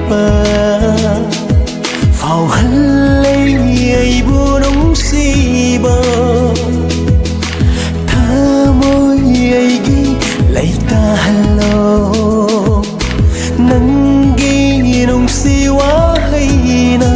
pa phao hân lấy ai bu nóng si ba tha môi ai ghi lấy ta hello nắng ghi nóng si quá hay na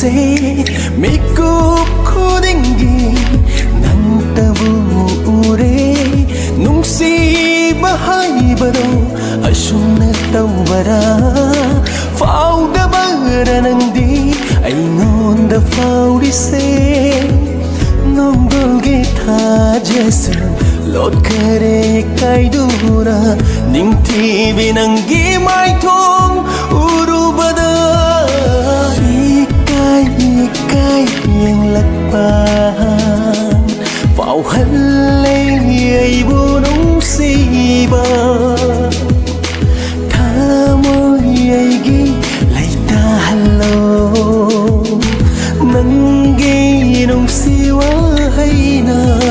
se mikup ko dingi nang tabu ure nung si bahay baro asum na tawara fau da bara nang di ay ngon da fau di se nong dolge tha jesu lot kare kai dura ning ti binangi mai thong uru bada cái yang lạc bàn vào hân lấy ai bu nóng si ba tha môi ai ghi lấy ta hello nắng ghi nóng si quá hay na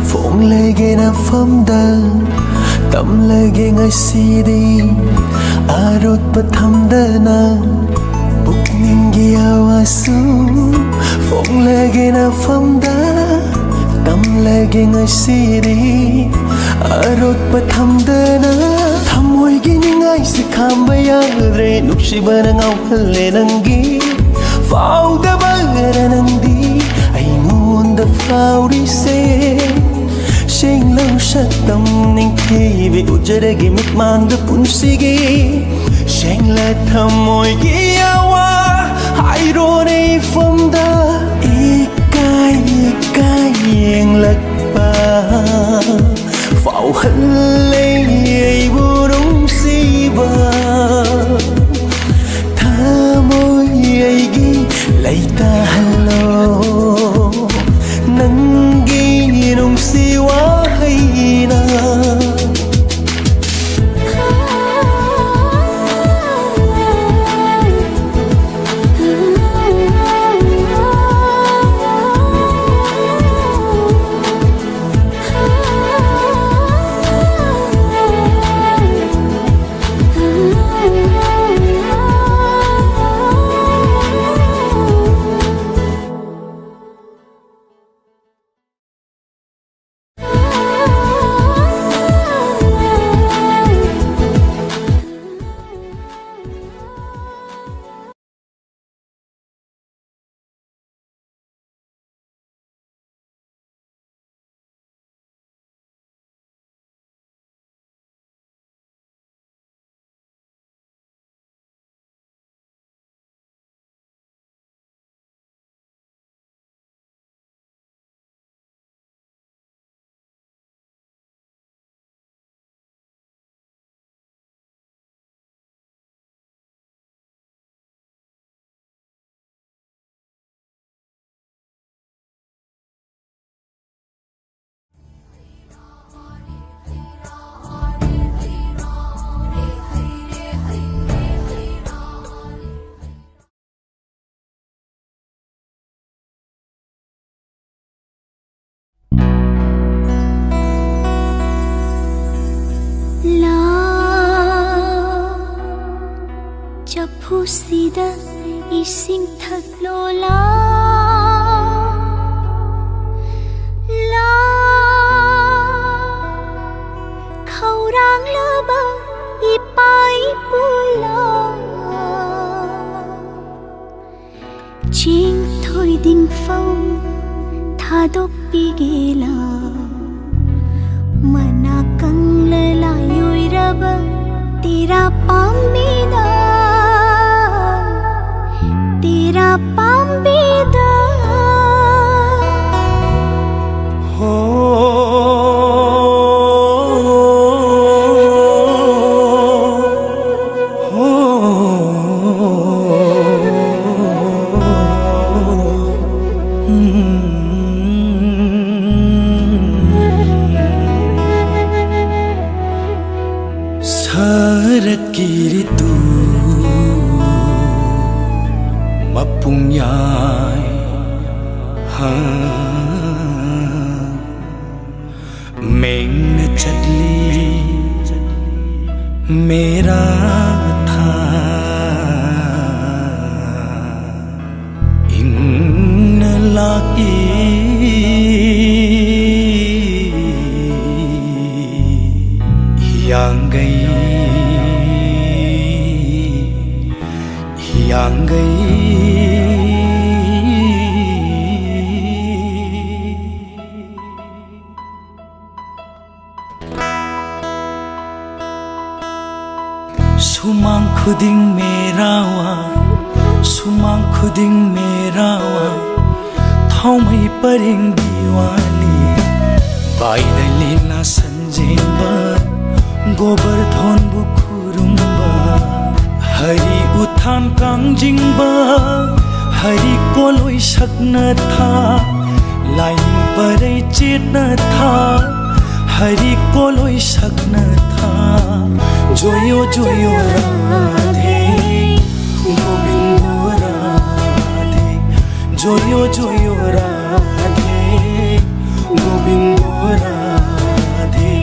phong lege na famda tam lege ngai sidi arot pathamda na bukningi awasu phong lege na famda tam lege ngai sidi arot pathamda na thamoi gi ngai se khamba ya re nukshi bana ngau halle nangi fau da bara nandi da phao đi xe sinh lâu sát tâm ninh khi vì ujaragi mit mang da pun sige sinh la tham môi gi awa hai ro nei phong da ikai yang lạc pa phao hân lấy ai bu nóng si ba tha môi ai gi lấy ta hello nắng ghi nóng si quá hay na ꯆꯐꯨꯁꯤꯗ ꯏꯁꯤꯡ ꯊꯛꯂꯣ ꯂꯥ ꯈꯧꯔꯥꯡꯂꯕ ꯏꯄꯥ ꯏꯄꯨꯂꯥ ꯆꯦꯡ ꯊꯣꯏꯗꯤꯡꯐꯧ ꯊꯥꯗꯣꯛꯄꯤꯒꯦꯂꯥ ꯃꯅꯥ ꯀꯪꯂ ꯂꯥꯏꯑꯣꯏꯔꯕ तेरा पामीदा तेरा पामीदा हो Kiritu mapungyay Meng na chadli mera tha ing na laki yang gai yang गई सुमांग खुदिंग मेरावा सुमांग खुदिंग मेरावा थाउमै परिंग दिवाली बाइदलिना संजेंबा गोबर धोन बुखुरुंबा हरि उत्थान कांजिंबा हरि कोलोई सकना था लाइन पर चेतना था हरि कोलोई सकना था जोयो जोयो राधे गोविंदो राधे जोयो जोयो राधे गोविंदो राधे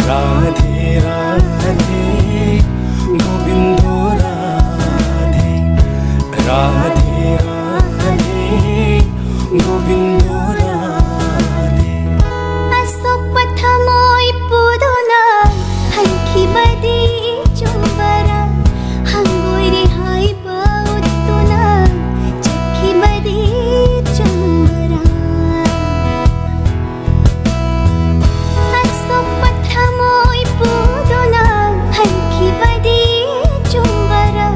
राधे राधे गोविंदो राधे राधे राधे गोविंदो राधे असोक पथमोई पुदुना हंकी बदी चुंबरा हंगोई रिहाई बाउतुना चक्की बदी चुंबरा असोक पथमोई पुदुना हंकी बदी चुंबरा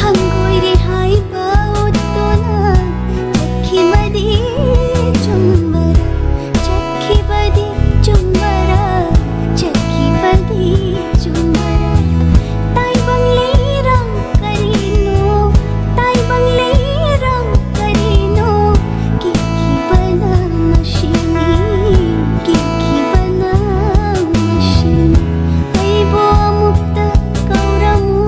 हंगोई रिहाई बाउतुना चक्की बदी चुंबरा चक्की बदी चुंबरा चक्की बदी चुंबरा ताई बंगले रंग करीनो किकी बना मशीनी किकी बना मशीनी आई बो मुक्त कौरमु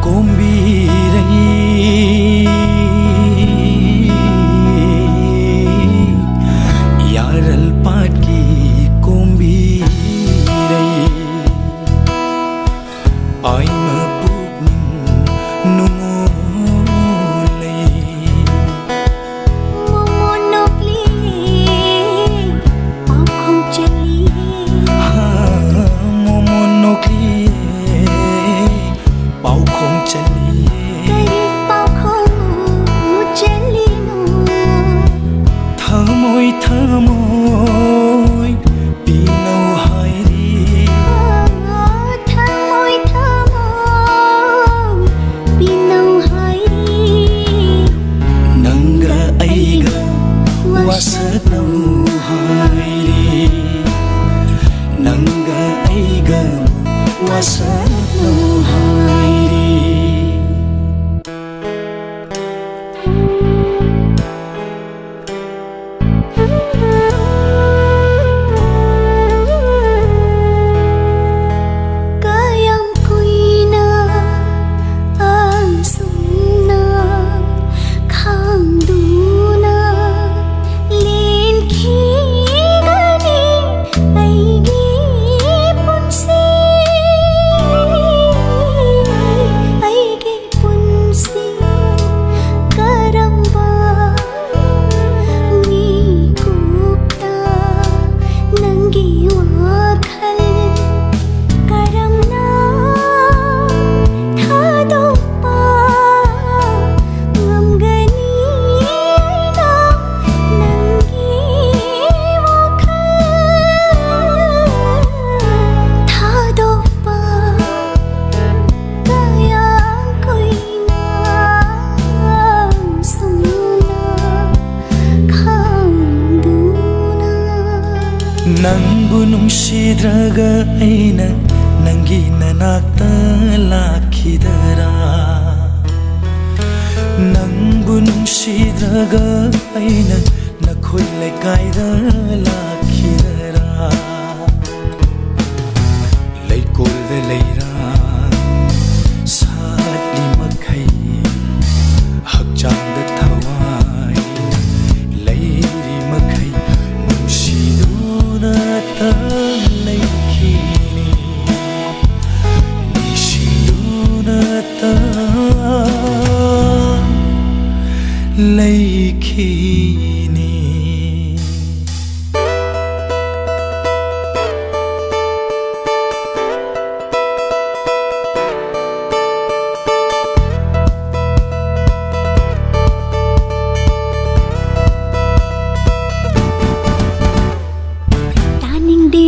कोंबीरई यारल पाटकी कोंबीरई आई मपुकनिं नुमुलई मोमोनोक्ली पाखों चली मोमोनोक्ली पाउखों चली करी पाखों चली नो थमोई थमोई पीनौ हायरी थमोई थमोई पीनौ हायरी नंगा ऐगा वासनौ हायरी नंगा ऐगा वासनौ हायरी Kayam kuina ang sumna khangduna lin khi gani aigi ꯅꯨꯡꯁꯤꯗ꯭ꯔꯒ ꯑꯩꯅ ꯅꯪꯒꯤ ꯅꯅꯥꯛꯇ ꯂꯥꯛꯈꯤꯗꯔꯥ ꯅꯪꯕꯨ ꯅꯨꯡꯁꯤꯗ꯭ꯔꯒ ꯑꯩꯅ ꯅꯈꯣꯏ ꯂꯩꯀꯥꯏꯗ ꯂꯥꯛꯈꯤꯗꯔꯥ ꯂꯩꯀꯣꯜꯗ ꯂꯩꯔꯥꯡ ꯁꯥꯠꯂꯤ ꯃꯈꯩ ꯍꯛꯆꯥꯡꯗ ꯊꯋꯥꯏ ꯂꯩꯔꯤ ꯃꯈꯩ ꯅꯨꯡꯁꯤꯗꯨꯅ ꯂꯩꯈꯤꯅꯤ ꯅꯨꯡꯁꯤꯗꯨꯅ ꯂꯩꯈꯤꯅꯤ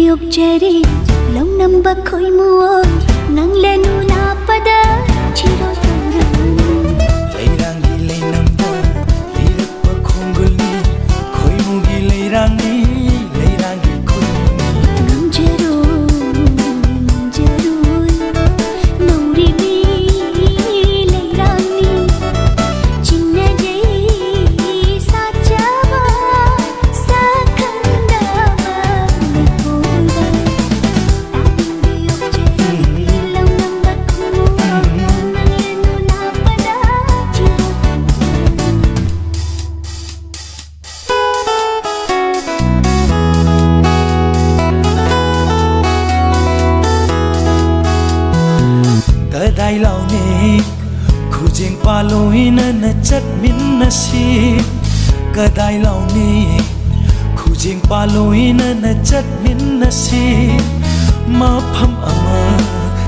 ꯌꯣꯛꯆꯔꯤ ꯂꯧꯅꯝꯕ ꯈꯣꯏꯃꯨꯑꯣ ꯅꯪꯂꯦꯅꯨ ꯂꯥꯞꯄꯗ ꯆꯤꯔꯣ ꯇꯧꯔꯅꯨ ꯂꯩꯔꯥꯡꯒꯤ ꯂꯩꯅꯝꯕ ꯂꯤꯔꯛꯄ ꯈꯣꯡꯒꯨꯜꯅꯤ ꯈꯣꯏꯃꯨꯒꯤ ꯂꯩꯔꯥꯡꯅꯤ ꯂꯩꯔꯥꯡꯒꯤ ꯈꯣꯏꯃꯨꯅꯤ ꯉꯝꯖꯔꯣꯏ ꯅꯧꯔꯤꯕꯤ ꯂꯩꯔꯥꯡꯅꯤ ꯆꯤꯡꯅꯖꯩ ꯁꯥꯠꯆꯕ ꯁꯛꯈꯪꯗꯕ ꯀꯗꯥꯏ ꯂꯥꯎꯅꯤ ꯈꯨꯖꯦꯡ ꯄꯥꯜꯂꯣꯏꯅꯅ ꯆꯠꯃꯤꯟꯅꯁꯤ ꯀꯗꯥꯏ ꯂꯥꯎꯅꯤ ꯈꯨꯖꯦꯡ ꯄꯥꯜꯂꯣꯏꯅꯅ ꯆꯠꯃꯤꯟꯅꯁꯤ ꯃꯐꯝ ꯑꯃ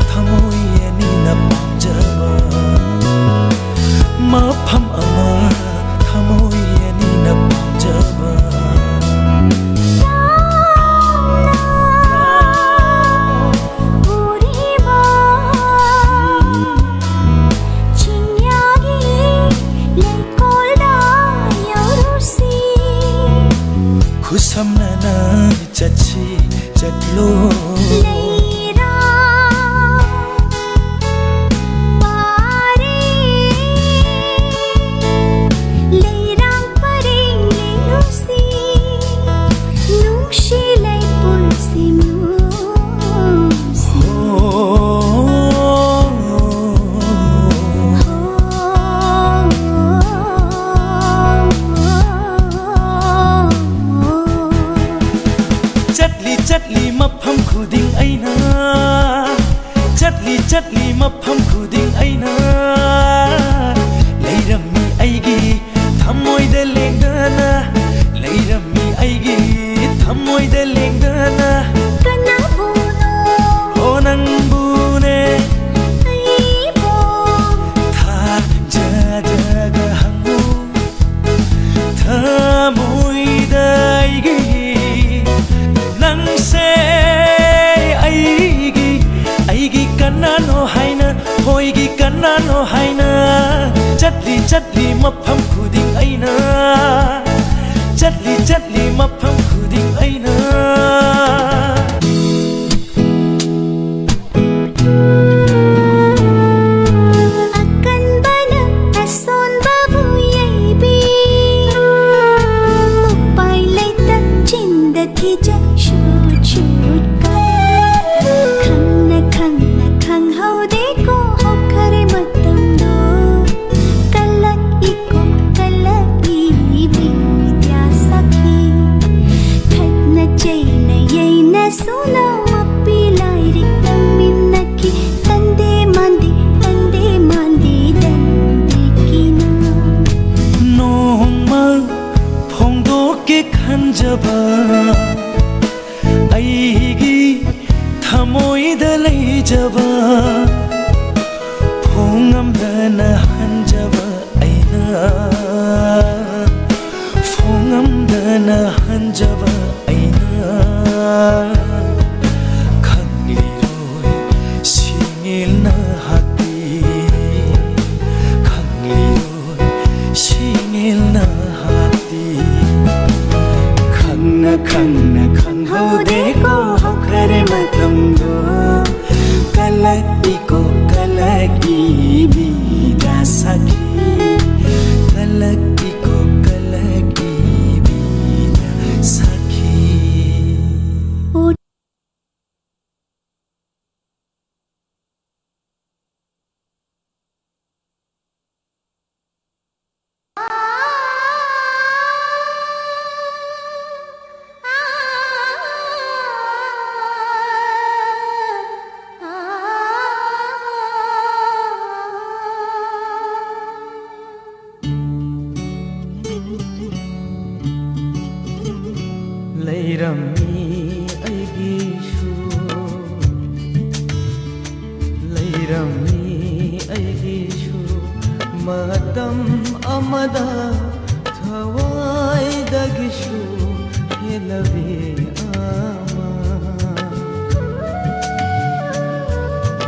ꯊꯃꯣꯏ ꯑꯅꯤꯅ ꯄꯥꯝꯖꯕ ꯃꯐꯝ ꯑꯃ ꯊꯃꯣꯏ ꯑꯅꯤꯅ ꯄꯥꯝꯖꯕ ꯈꯨꯁꯝꯅꯅ ꯆꯠꯁꯤ ꯆꯠꯂꯣ ꯂꯩꯔꯥꯡ ꯄꯔꯦꯡ ꯂꯦꯡꯂꯨꯁꯤ ꯅꯨꯡꯁꯤ ꯂꯩꯄꯨꯟꯁꯤ ꯃꯨꯁꯤ ꯆꯠꯂꯤ ꯃꯐꯝ ꯈꯨꯗꯤꯡ ꯑꯩꯅ ꯆꯠꯂꯤ ꯃꯐꯝ ꯈꯨꯗꯤꯡ ꯑꯩꯅ ꯂꯩꯔꯝꯃꯤ ꯑꯩꯒꯤ ꯊꯃꯣꯏꯗ ꯂꯦꯡꯗꯅ ꯂꯩꯔꯝꯃꯤ ꯑꯩꯒꯤ ꯊꯃꯣꯏꯗ ꯂꯦꯡꯗꯅ ꯀꯅꯥꯕꯨꯅꯣ ꯑꯣ ꯅꯪꯕꯨꯅꯦ ꯑꯩꯕꯨ ꯊꯥꯖꯗ꯭ꯔꯒ ꯍꯪꯉꯨ ꯊꯃꯣꯏꯗ ꯑꯩꯒꯤ ꯅꯪꯁꯦ ꯑꯩꯒꯤ ꯀꯅꯥꯅꯣ ꯍꯥꯏꯅ ꯍꯣꯏꯒꯤ ꯀꯅꯥꯅꯣ ꯍꯥꯏꯅ ꯆꯠꯂꯤ ꯃꯐꯝ ꯈꯨꯗꯤꯡ ꯑꯩꯅ ꯆꯠꯂꯤ ꯃꯐꯝ ꯈꯨꯗꯤꯡ ꯑꯩꯅ ꯑꯀꯟꯕꯅ ꯑꯁꯣꯟꯕꯕꯨ ꯌꯩꯕꯤ ꯎꯄꯥꯏ ꯂꯩꯇ ꯆꯤꯟꯗ ꯊꯤꯖ ꯁꯨꯠ ꯈꯪꯅ ꯈꯪꯍꯧꯗꯦꯀꯣ ꯍꯧꯈꯔꯦ ꯃꯇꯝꯗꯣ ꯀꯜꯂꯛꯏ ꯕꯤꯗ꯭ꯌꯥ ꯁꯈꯤ ꯈꯠꯅ ꯆꯩꯅ ꯌꯩꯅ ꯁꯨꯅ ꯃꯄꯤ ꯂꯥꯏꯔꯤꯛ ꯇꯝꯃꯤꯟꯅꯈꯤ ꯇꯟꯗꯦ ꯃꯥꯟꯗꯦ ꯗꯟꯗꯤꯀꯤꯅ ꯅꯣꯡꯃ ꯐꯣꯡꯗꯣꯛꯀꯦ ꯈꯟꯖꯕ ꯑꯩꯒꯤ ꯊꯃꯣꯏꯗ ꯂꯩꯖꯕ ꯐꯣꯡꯉꯝꯗꯅ ꯍꯟꯖꯕ ꯑꯩꯅ ꯐꯣꯡꯉꯝꯗꯅ ꯍꯟꯖꯕ ꯑꯩꯅ ꯈꯪꯂꯤꯔꯣꯏ ꯁꯤꯡꯉꯦꯜꯅ ꯍꯥꯠꯄꯤ ꯈꯪꯂꯤꯔꯣꯏ ꯁꯤꯡꯉꯦꯜꯅ ꯍꯥꯠꯄꯤ ꯈꯪꯅ ꯈꯪꯍꯧꯗꯦꯀꯣ ꯍꯧꯈꯔꯦ ꯂꯩꯔꯝꯃꯤ ꯑꯩꯒꯤꯁꯨ ꯂꯩꯔꯝꯃꯤ ꯑꯩꯒꯤꯁꯨ ꯃꯇꯝ ꯑꯃꯗ ꯊꯋꯥꯏꯗꯒꯤꯁꯨ ꯍꯦꯜꯂꯕꯤ ꯑꯃ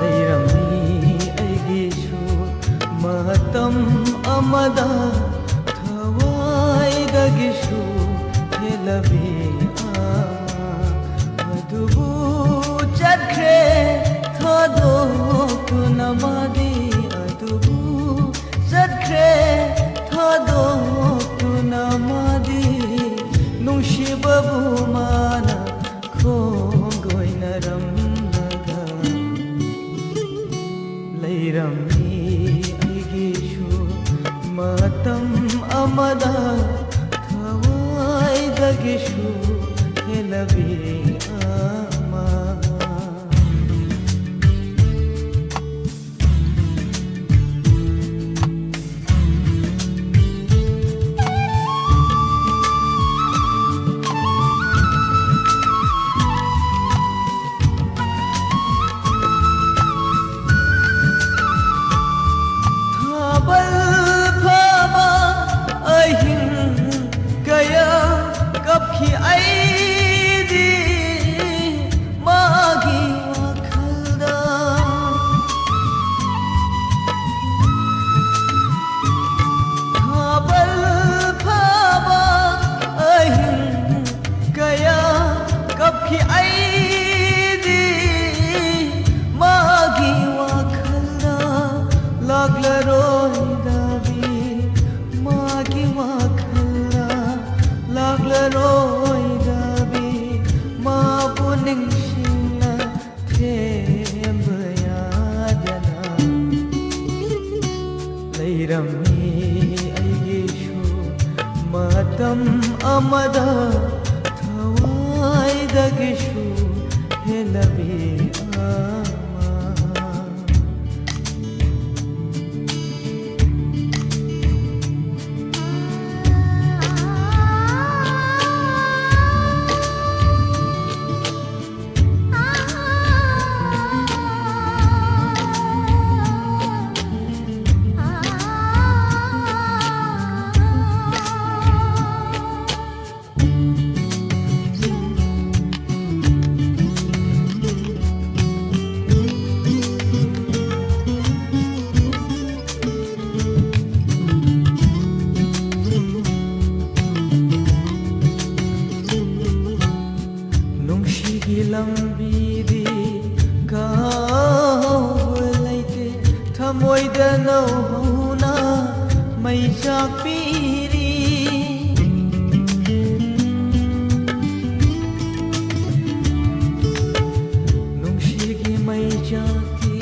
ꯂꯩꯔꯝꯃꯤ ꯑꯩꯒꯤꯁꯨ ꯃꯇꯝ ꯑꯃꯗ ꯊꯋꯥꯏꯗꯒꯤꯁꯨ ꯍꯦꯜꯂꯕꯤ ꯑꯗꯨꯕꯨ ꯆꯠꯈ꯭ꯔꯦ ꯊꯥꯗꯣꯛꯇꯨꯅ ꯃꯥꯗꯤ ꯑꯗꯨꯕꯨ ꯆꯠꯈ꯭ꯔꯦ ꯊꯥꯗꯣꯛꯇꯨꯅ ꯃꯥꯗꯤ ꯅꯨꯡꯁꯤꯕꯕꯨ ꯃꯥꯅ ꯈꯣꯡꯒꯣꯏꯅꯔꯝꯂꯒ ꯂꯩꯔꯝꯃꯤ ꯑꯩꯒꯤꯁꯨ ꯃꯇꯝ ꯑꯃꯗ ꯊꯋꯥꯏꯗꯒꯤꯁꯨ ꯍꯦꯜꯂꯕꯤ ꯑꯃ ꯂꯩꯔꯝꯃꯤ ꯑꯩꯒꯤꯁꯨ ꯃꯇꯝ ꯑꯃꯗ ꯊꯋꯥꯏꯗꯒꯤꯁꯨ ꯍꯦꯜꯂꯕꯤ ꯂꯝꯕꯤꯗꯤ ꯀꯥꯎꯕ ꯂꯩꯇꯦ ꯊꯃꯣꯏꯗ ꯅꯧꯍꯧꯅ ꯃꯩ ꯆꯥꯛꯄꯤꯔꯤ ꯅꯨꯡꯁꯤꯒꯤ ꯃꯩ ꯆꯥꯛꯇꯤ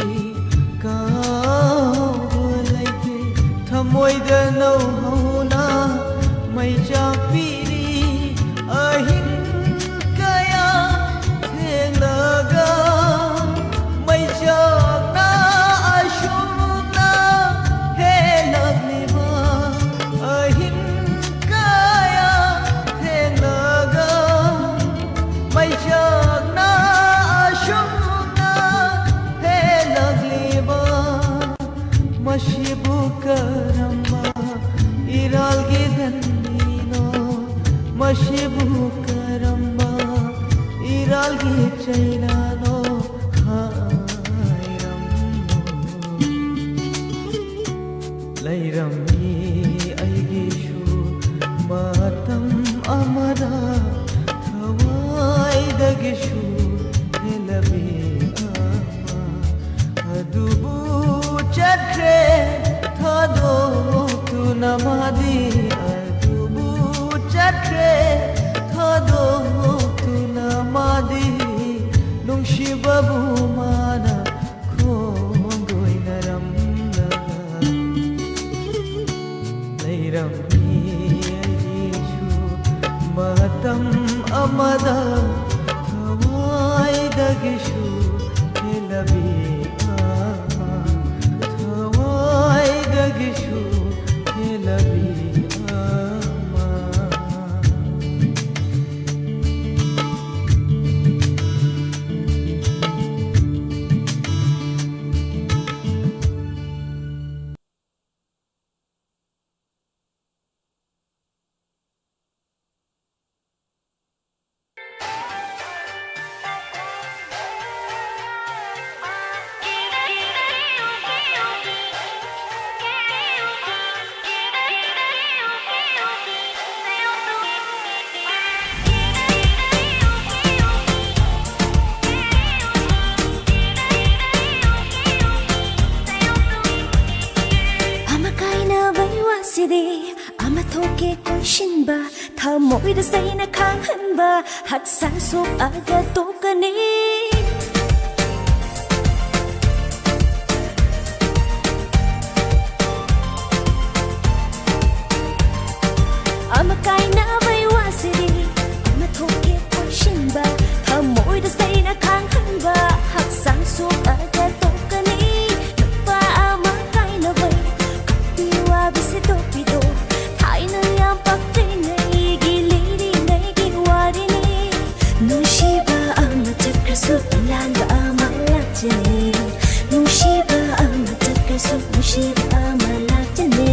ꯀꯥꯎꯕ ꯂꯩꯇꯦ ꯊꯃꯣꯏꯗ ꯅꯧꯍꯧꯅ ꯃꯩ ꯆꯥꯛꯄꯤꯔꯤ ꯑꯍꯤꯡ मशिबु करम्मा इरालगे धन्नीनो मशिबु करम्मा इरालगे चैनानो हायरम्मो लैरम्मी अयगिशु मातम अमरा थवाइदगिशु हेलबी अदुबु चक्रे थादोक्तुना मादी अदुबु चक्रे थादोक्तुना मादी नुंशिबबु माना खोंगोइनरम्लगा लैरम्मी अयगिशु मतम अमदा थवाइदगिशु हेलबी gishu helabi ama ꯀꯣꯏꯁꯤꯟꯕ ꯊꯃꯣꯏꯗ ꯆꯩꯅ ꯈꯥꯡꯍꯟꯕ ꯍꯛꯆꯥꯡ ꯁꯣꯛꯑꯒ ꯇꯣꯛꯀꯅꯤ ꯑꯃ ꯀꯥꯏꯅꯕꯩ ꯋꯥꯁꯤꯗꯤ ꯑꯃ ꯊꯣꯛꯀꯦ ꯀꯣꯏꯁꯤꯟꯕ ꯊꯃꯣꯏꯗ ꯆꯩꯅ ꯈꯥꯡꯍꯟꯕ ꯍꯛꯆꯥꯡ ꯁꯣꯛꯑꯒ ꯇꯣꯛꯀꯅꯤ ꯅꯨꯄꯥ ꯑꯃ ꯀꯥꯏꯅꯕꯩ ꯀꯞꯄꯤ ꯋꯥꯕꯁꯤ ꯇꯣꯛꯄꯤꯗꯣ ꯊꯥꯏꯅ ꯌꯥꯝ ꯄꯛꯇ꯭ꯔꯤꯉꯩꯒꯤ ꯂꯤꯔꯤꯉꯩꯒꯤ ꯋꯥꯔꯤꯅꯤ ꯅꯨꯡꯁꯤꯕ ꯑꯃ ꯆꯠꯈ꯭ꯔꯁꯨ ꯂꯥꯟꯕ ꯑꯃ ꯂꯥꯛꯆꯅꯤ ꯅꯨꯡꯁꯤꯕ ꯑꯃ ꯆꯠꯈ꯭ꯔꯁꯨ ꯅꯨꯡꯁꯤꯕ ꯑꯃ ꯂꯥꯛꯆꯅꯤ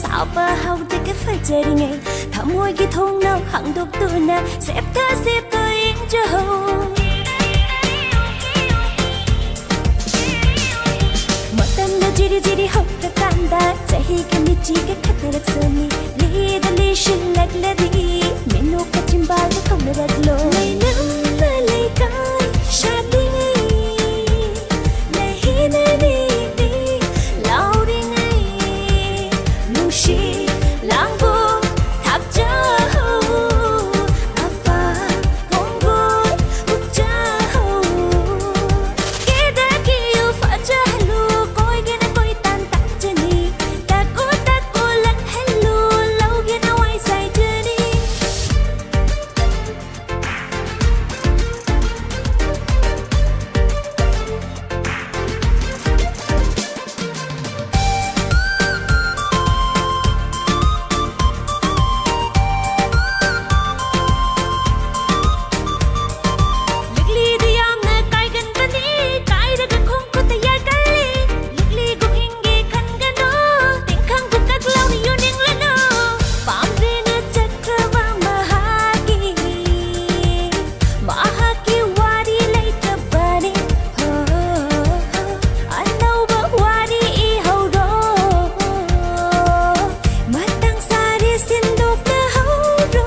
ꯁꯥꯎꯕ ꯍꯧꯗꯒ ꯐꯖꯔꯤꯉꯩ ꯊꯃꯣꯏꯒꯤ ꯊꯣꯡꯅꯥꯎ ꯍꯥꯡꯗꯣꯛꯇꯨꯅ ꯁꯦꯞꯊ ꯁꯦꯞꯊ ꯌꯦꯡꯖꯍꯧ ꯃꯇꯝꯗ ꯖꯤꯔꯤ ꯖꯤꯔꯤ ꯍꯧꯔꯀꯥꯟꯗ ꯆꯍꯤꯒ ꯃꯤꯆꯤꯒ ꯈꯠꯅꯔꯛꯁꯅꯤ ꯂꯤꯗ ꯂꯤꯁꯤꯜꯂꯛꯂꯗꯤ ꯃꯤꯅꯣꯛꯀ ꯆꯤꯝꯕꯥꯜꯒ ꯀꯧꯅꯔꯛꯂꯣ ꯂꯩꯅꯝꯅ ꯂꯩꯀꯥꯏ ꯁꯥꯠꯂꯤꯉꯩ ꯂꯩꯍꯤꯅꯔꯤꯗꯤ ꯂꯥꯎꯔꯤꯉꯩ ꯅꯨꯡꯁꯤ ꯂꯥꯡꯕꯣ ꯊꯥꯞꯆꯍꯧ ꯑꯐ ꯀꯣꯡꯒꯣꯜ ꯎꯛꯆꯍꯧ ꯀꯦꯗꯒꯤꯌꯨ ꯐꯖꯍꯜꯂꯨ ꯀꯣꯏꯒꯦꯅ ꯀꯣꯏꯇꯥꯟ ꯇꯥꯟꯖꯅꯤ ꯇꯥꯀꯣ ꯇꯥꯀꯣ ꯂꯛꯍꯜꯂꯨ ꯂꯧꯒꯦꯅ ꯋꯥꯏ ꯁꯥꯏꯖꯅꯤ ꯂꯤꯛꯂꯤꯗꯤ ꯌꯥꯝꯅ ꯀꯥꯏꯒꯟꯕꯅꯤ ꯀꯥꯏꯔꯒ ꯈꯣꯡꯈꯨꯠꯇ ꯌꯥꯒꯜꯂꯤ ꯂꯤꯛꯂꯤꯒꯨꯝ ꯍꯤꯡꯒꯦ ꯈꯟꯒꯅꯨ ꯇꯤꯡꯈꯪꯕꯨ ꯀꯛꯂꯥꯎꯅ ꯌꯣꯟꯅꯤꯡꯂꯅꯨ ꯄꯥꯝꯗ꯭ꯔꯦꯅ ꯆꯠꯈ꯭ꯔꯕ ꯃꯍꯥꯛꯀꯤ ꯋꯥꯔꯤ ꯂꯩꯇꯕꯅꯤ ꯑꯅꯧꯕ ꯋꯥꯔꯤ ꯏꯍꯧꯔꯣ ꯃꯇꯥꯡ ꯆꯥꯔꯦ ꯁꯤꯟꯗꯣꯛꯅꯍꯧꯔꯣ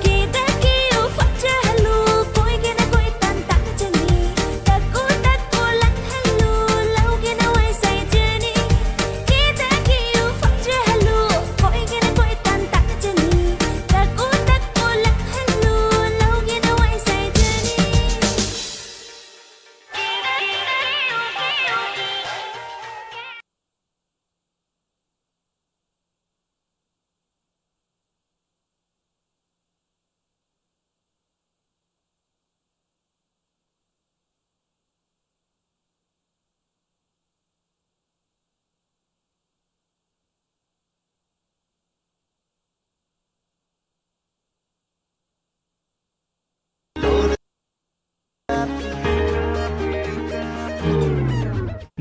ꯀꯦꯗꯒꯤꯌꯨ ꯐꯖꯍꯜꯂꯨ ꯀꯣꯏꯒꯦꯅ ꯀꯣꯏꯇꯥꯟ ꯇꯥꯟꯖꯅꯤ ꯇꯥꯀꯣ ꯇꯥꯀꯣ ꯂꯛꯍꯜꯂꯨ ꯂꯧꯒꯦꯅ ꯋꯥꯏ ꯁꯥꯏꯖꯅꯤ ꯀꯦꯗꯒꯤꯌꯨ ꯐꯖꯍꯜꯂꯨ ꯀꯣꯏꯒꯦꯅ ꯀꯣꯏꯇꯥꯟ ꯇꯥꯟꯖꯅꯤ ꯇꯥꯀꯣ ꯇꯥꯀꯣ ꯂꯛꯍꯜꯂꯨ ꯂꯧꯒꯦꯅ ꯋꯥꯏ ꯁꯥꯏꯖꯅꯤ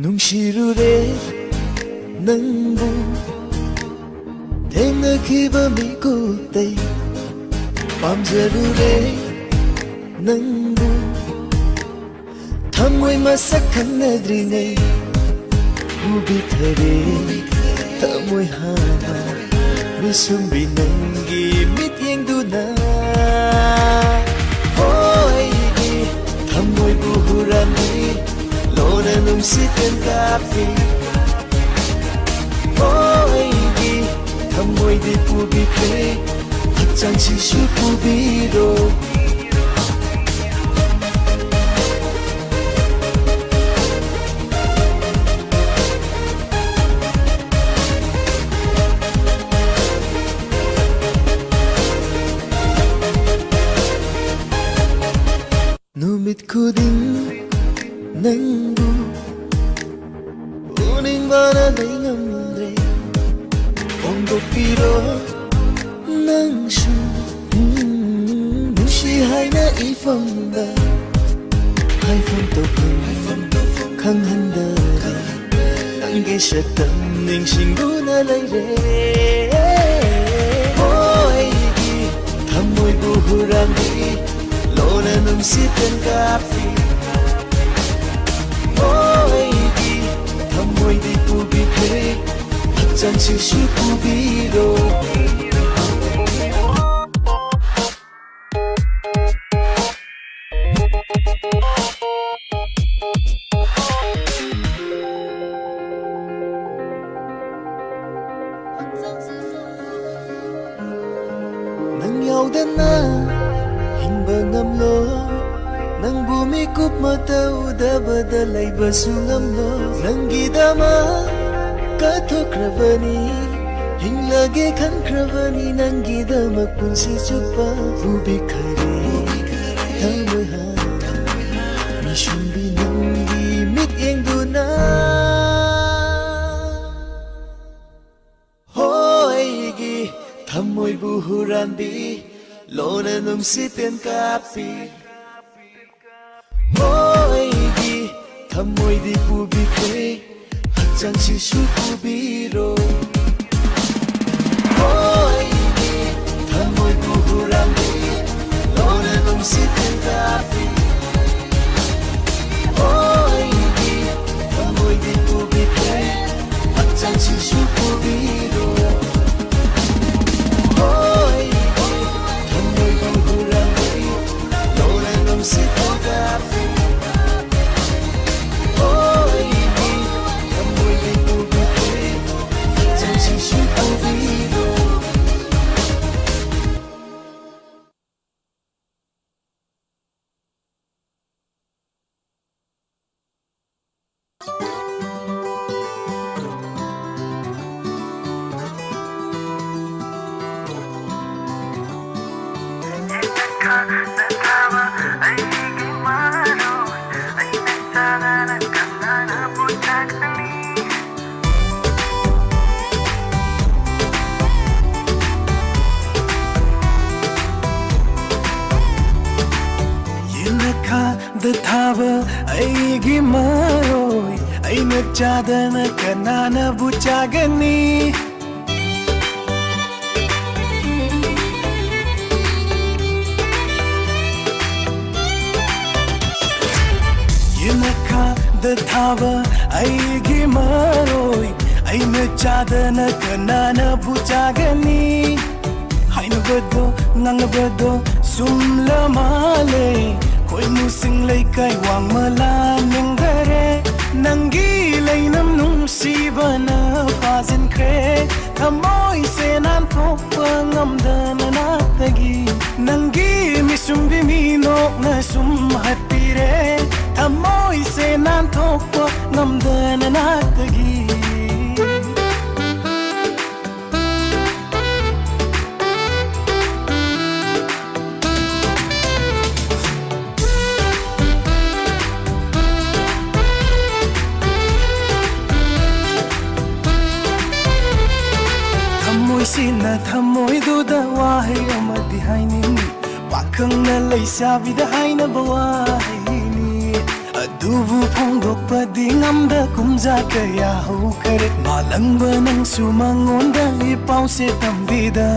ꯅꯨꯡꯁꯤꯔꯨꯔꯦ ꯅꯪꯕꯨ ꯊꯦꯡꯅꯈꯤꯕ ꯃꯤꯀꯨꯞꯇꯩ ꯄꯥꯝꯖꯔꯨꯔꯦ ꯅꯪꯕꯨ ꯊꯃꯣꯏ ꯃꯁꯛ ꯈꯪꯅꯗ꯭ꯔꯤꯉꯩ 우비터레 ꯊꯃꯣꯏ 하나 미숨비 ꯅꯪꯒꯤ ꯃꯤꯠꯌꯦꯡꯗꯨꯅ ꯍꯣꯏꯒꯤ ꯊꯃꯣꯏꯕꯨ ꯍꯨꯔꯥꯟꯕꯤ ꯂꯣꯟꯅ ꯅꯨꯡꯁꯤꯠꯇ ꯀꯥꯞꯄꯤ ꯍꯣꯏꯒꯤ ꯊꯃꯣꯏꯗꯤ ꯄꯨꯕꯤꯈ꯭ꯔꯦ ꯍꯛꯆꯥꯡꯁꯤꯁꯨ ꯄꯨꯕꯤꯔꯣ 누밋 쿠딩 낭부 우닝바나 냉암드레 온도비로 낭슈 무시하이나 이펑다 ꯇꯧꯐꯝ ꯈꯪꯍꯟꯗꯔꯦ ꯅꯪꯒꯤ ꯁꯛꯇꯝ ꯅꯤꯡꯁꯤꯡꯗꯨꯅ ꯂꯩꯔꯦ ꯑꯩꯒꯤ ꯊꯃꯣꯏꯕꯨ ꯍꯨꯔꯥꯟꯕꯤ ꯂꯣꯟꯅ ꯅꯨꯡꯁꯤꯠꯇ ꯀꯥꯞꯄꯤ ꯑꯩꯒꯤ ꯊꯃꯣꯏꯗꯤ ꯄꯨꯕꯤꯈ꯭ꯔꯦ ꯍꯛꯆꯥꯡꯁꯤꯁꯨ ꯄꯨꯕꯤꯔꯣ ꯅꯪ ꯌꯥꯎꯗꯅ ꯍꯤꯡꯕ ꯉꯝꯂꯣꯏ ꯅꯪꯕꯨ ꯃꯤꯀꯨꯞ ꯃꯇ ꯎꯗꯕꯗ ꯂꯩꯕꯁꯨ ꯉꯝꯂꯣꯏ ꯅꯪꯒꯤꯗꯃꯛ ꯀꯠꯊꯣꯛꯈ꯭ꯔꯕꯅꯤ ꯍꯤꯡꯂꯒꯦ ꯈꯟꯈ꯭ꯔꯕꯅꯤ ꯅꯪꯒꯤꯗꯃꯛ ꯄꯨꯟꯁꯤ ꯆꯨꯞꯄ ꯎꯕꯤꯈ꯭ꯔꯦ ꯊꯃꯣꯏ ꯃꯤꯁꯨꯝꯕꯤ ꯅꯪꯒꯤ ꯃꯤꯠꯌꯦꯡꯗꯨꯅ ꯑꯩꯒꯤ ꯊꯃꯣꯏꯕꯨ ꯍꯨꯔꯥꯟꯕꯤ ꯂꯣꯟꯅ ꯅꯨꯡꯁꯤꯠꯇꯦꯟ ꯀꯥꯞꯄꯤ ꯑꯩꯒꯤ ꯊꯃꯣꯏꯗꯤ ꯄꯨꯕꯤꯈ꯭ꯔꯦ ꯍꯛꯆꯥꯡꯁꯤꯁꯨ ꯄꯨꯕꯤꯔꯣ ꯑꯩꯒꯤ ꯊꯃꯣꯏꯕꯨ ꯍꯨꯔꯥꯟꯕꯤ ꯂꯣꯟꯅ ꯅꯨꯡꯁꯤꯠꯇꯦꯟ ꯀꯥꯞꯄꯤ ꯑꯩꯒꯤ ꯊꯃꯣꯏꯗꯤ ꯄꯨꯕꯤꯈ꯭ꯔꯦ ꯍꯛꯆꯥꯡꯁꯤꯁꯨ ꯄꯨꯕꯤꯔꯣ ꯊꯥꯕ ꯑꯩꯒꯤ ꯃꯔꯣꯏ ꯑꯩꯅ ꯆꯥꯗꯅ ꯀꯅꯥꯅꯕꯨ ꯆꯥꯒꯅꯤ ꯌꯦꯅꯈꯥꯗ ꯊꯥꯕ ꯑꯩꯒꯤ ꯃꯔꯣꯏ ꯑꯩꯅ ꯆꯥꯗꯅ ꯀꯅꯥꯅꯕꯨ ꯆꯥꯒꯅꯤ ꯍꯥꯏꯅꯕꯗꯣ ꯉꯥꯡꯅꯕꯗꯣ ꯁꯨꯝꯂ ꯃꯥꯜꯂꯦ ꯈꯣꯏꯃꯨꯁꯤꯡ ꯂꯩꯀꯥꯏ ꯋꯥꯡꯃꯂꯥ ꯅꯤꯡꯗꯔꯦ ꯅꯪꯒꯤ ꯂꯩꯅꯝ ꯅꯨꯡꯁꯤꯕꯅ ꯐꯥꯖꯤꯟꯈ꯭ꯔꯦ ꯊꯃꯣꯏꯁꯦ ꯅꯥꯟꯊꯣꯛꯄ ꯉꯝꯗꯅ ꯅꯥꯛꯇꯒꯤ ꯅꯪꯒꯤ ꯃꯤꯁꯨꯝꯕꯤ ꯃꯤꯅꯣꯛꯅ ꯁꯨꯝ ꯍꯠꯄꯤꯔꯦ ꯊꯃꯣꯏꯁꯦ ꯅꯥꯟꯊꯣꯛꯄ ꯉꯝꯗꯅ ꯅꯥꯛꯇꯒꯤ ꯁꯤꯅ ꯊꯃꯣꯏꯗꯨꯗ ꯋꯥꯍꯩ ꯑꯃꯗꯤ ꯍꯥꯏꯅꯤꯡꯉꯤ ꯄꯥꯈꯪꯅ ꯂꯩꯁꯥꯕꯤꯗ ꯍꯥꯏꯅꯕ ꯋꯥꯍꯩꯅꯤ ꯑꯗꯨꯕꯨ ꯐꯣꯡꯗꯣꯛꯄꯗꯤ ꯉꯝꯗ ꯀꯨꯝꯖꯥ ꯀꯌꯥ ꯍꯧꯈꯔꯦ ꯃꯥꯂꯪꯕ ꯅꯪꯁꯨ ꯃꯉꯣꯟꯗ ꯏꯄꯥꯎꯁꯦ ꯇꯝꯕꯤꯗ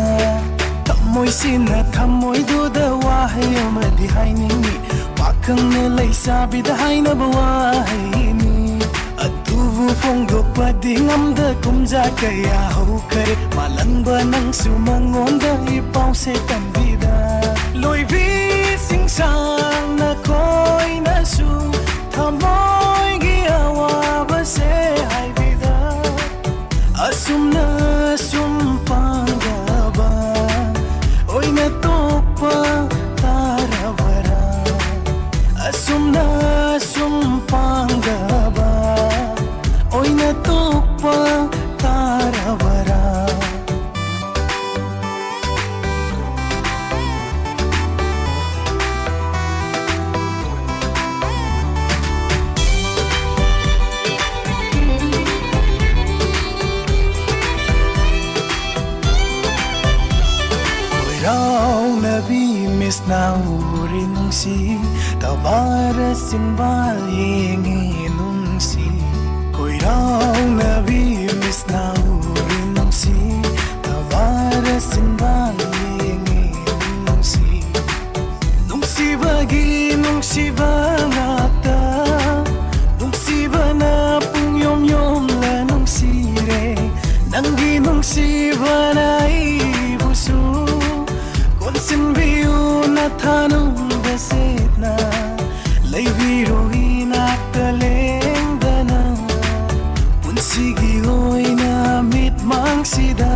ꯊꯃꯣꯏꯁꯤꯅ ꯊꯃꯣꯏꯗꯨꯗ ꯋꯥꯍꯩ ꯑꯃꯗꯤ ꯍꯥꯏꯅꯤꯡꯉꯤ ꯄꯥꯈꯪꯅ ꯂꯩꯁꯥꯕꯤꯗ ꯍꯥꯏꯅꯕ ꯋꯥꯍꯩꯅꯤ ꯑꯗꯨꯕꯨ ꯐꯣꯡꯗꯣꯛꯄꯗꯤ ꯉꯝꯗ ꯀꯨꯝꯖꯥ ꯀꯌꯥ ꯍꯧꯈꯔꯦ ꯃꯥꯂꯪꯕ ꯅꯪꯁꯨ ꯃꯉꯣꯟꯗ ꯏꯄꯥꯎꯁꯦ ꯇꯝꯕꯤꯗ ꯂꯣꯏꯕꯤ ꯁꯤꯡꯁꯥꯡꯅ ꯈꯣꯏꯅꯁꯨ ꯊꯃꯣꯏꯒꯤ ꯑꯋꯥꯕꯁꯦ ꯍꯥꯏꯕꯤꯗ ꯑꯁꯨꯝꯅ ꯁꯨꯝ ꯄꯥꯡꯗꯕ ꯑꯣꯏꯅ ꯇꯣꯛꯄ ꯇꯥꯔꯕꯔꯥ ꯑꯁꯨꯝꯅ ꯁꯨꯝ ꯄꯥꯡꯗꯕ ꯑꯣꯏꯅ ꯇꯣꯛꯄ ꯇꯥꯔꯕꯔꯥ miss na uri nung si Tawara sinbal yengi nung si Koy rao na miss na uri nung si Tawara sinbal yengi nung si bagi nung si banata nung si bana pung yom yom la nung si re nanggi nung si bana ibusu Sin biu na thanong basit na Laibiro hinaktaleng dana Punsigi hoy na mitmang sida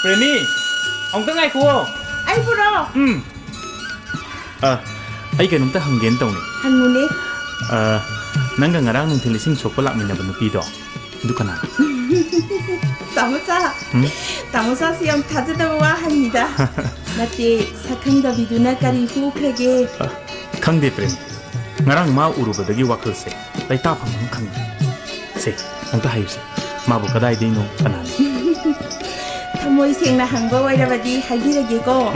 Remy, ông tới ngay khu. Ai bro? Ai cái nung ta hằng gen tông ni. Hangune. Nangga ngarang nung tilising chokolak min na benupi do. Dukana. Tamusa siam 타즈다와 합니다. 나때 사칸다 비두나 까리 후크레게. Khangde Remy. Ngarang ma urubadagi wakal se. Lai ta phang khang. Se, ông ta hay se. Ma bu kadai dei no kanan. 타모이 생나 한거 와이라바디 하기레게고.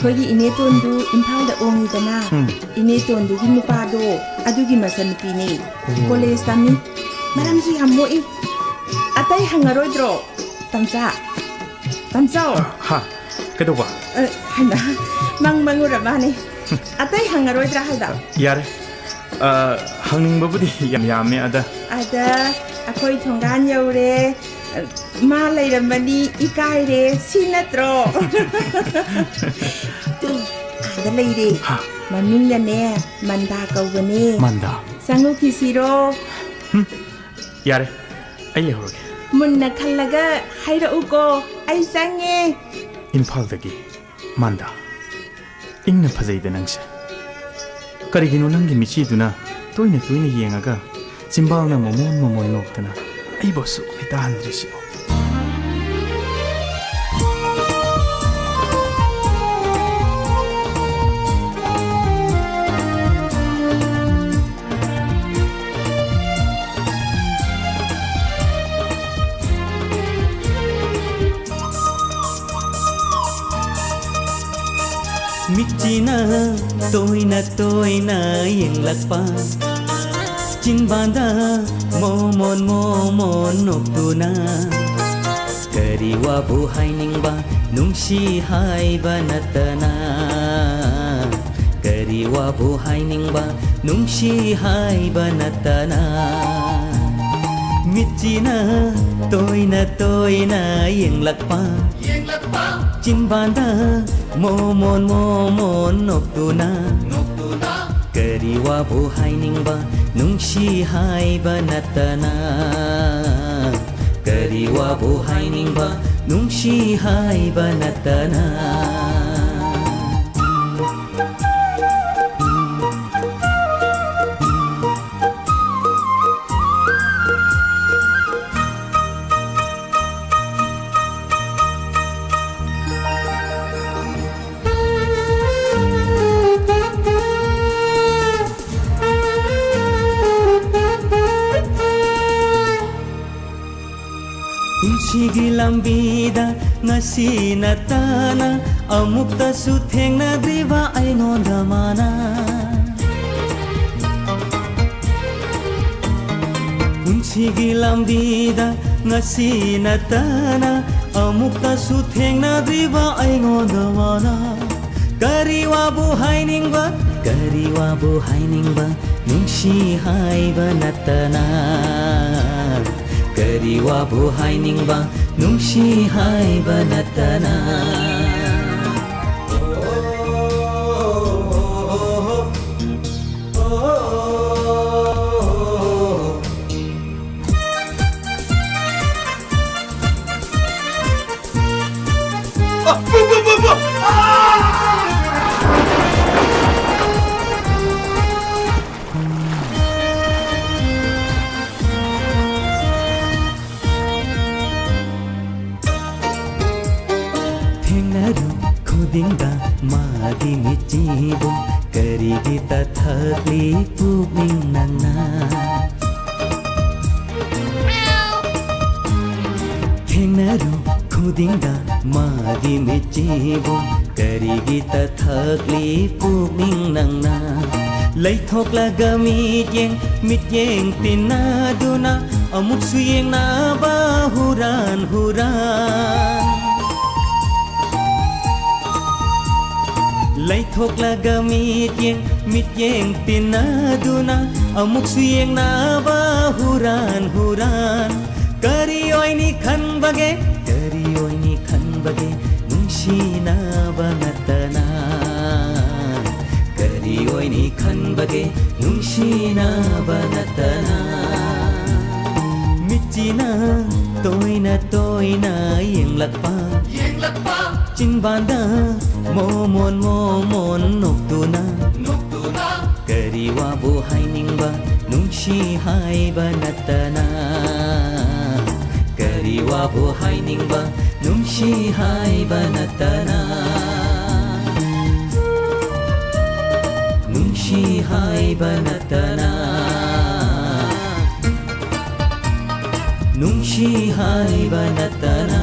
거기 이네톤도 임파우다 옹이잖아. 이네톤도 김누파도 아두기 마산피니. 콜레스 담니. 마람수 함모이. 아타이 항아로드로. tamsa. Ha, cái đâu vậy? 하나. 망망우라마네. 아타이 항아로드라 하다. Yare. Hangning babudi yam yam me ada. Ada. Ako'y tonggan yawre. Malay ramani ikaire sinatro. Tu ada lady. Maming na ne manda kawani. Manda. Sangu kisiro. Yare. Ay yawre. Munna khallaga haira uko ay sange. Impal dagi. Manda. Ingna phazai da nangse. Karigino nangi michi duna toina yengaga chimbal na momon noktana. Ay bosu ita handrisi. Michina toina yenglakpa Chinbanda momon noktuna Kariwa buhay ningba nungsi haiba natana Kariwa buhay ningba nungsi haiba natana Michina toina yenglakpa Chinbanda momon noktuna Kariwa buhay ningba nungsi haiba natana Kariwa buhay ningba nungsi haiba natana Punsigi lambida ngasi natana amukta su thengnadriba aingonda mana Punsigi lambida ngasi natana amukta su thengnadriba aingonda mana Kariwa buhay ningba nungsi haiba natana Kariwa buhay ningba nungsi haiba natana Khudingda magi michibu karigi tathakli pugning nangna Thengnaru khudingda magi michibu karigi tathakli pugning nangna Laithokla mit yeng tinaduna amuk suyeng na ba huran Laithokla mit yeng tinaduna amuk suyeng na ba huran Kariyoy ni khan bage nungsi na ba natana Kariyoy ni khan bage nungsi na ba natana Michina toina toina yenglakpa chinbanda momon noktuna kariwa bu hainingba nungshi haiba natana kariwa bu hainingba nungshi haiba natana nungshi haiba natana nungshi haiba natana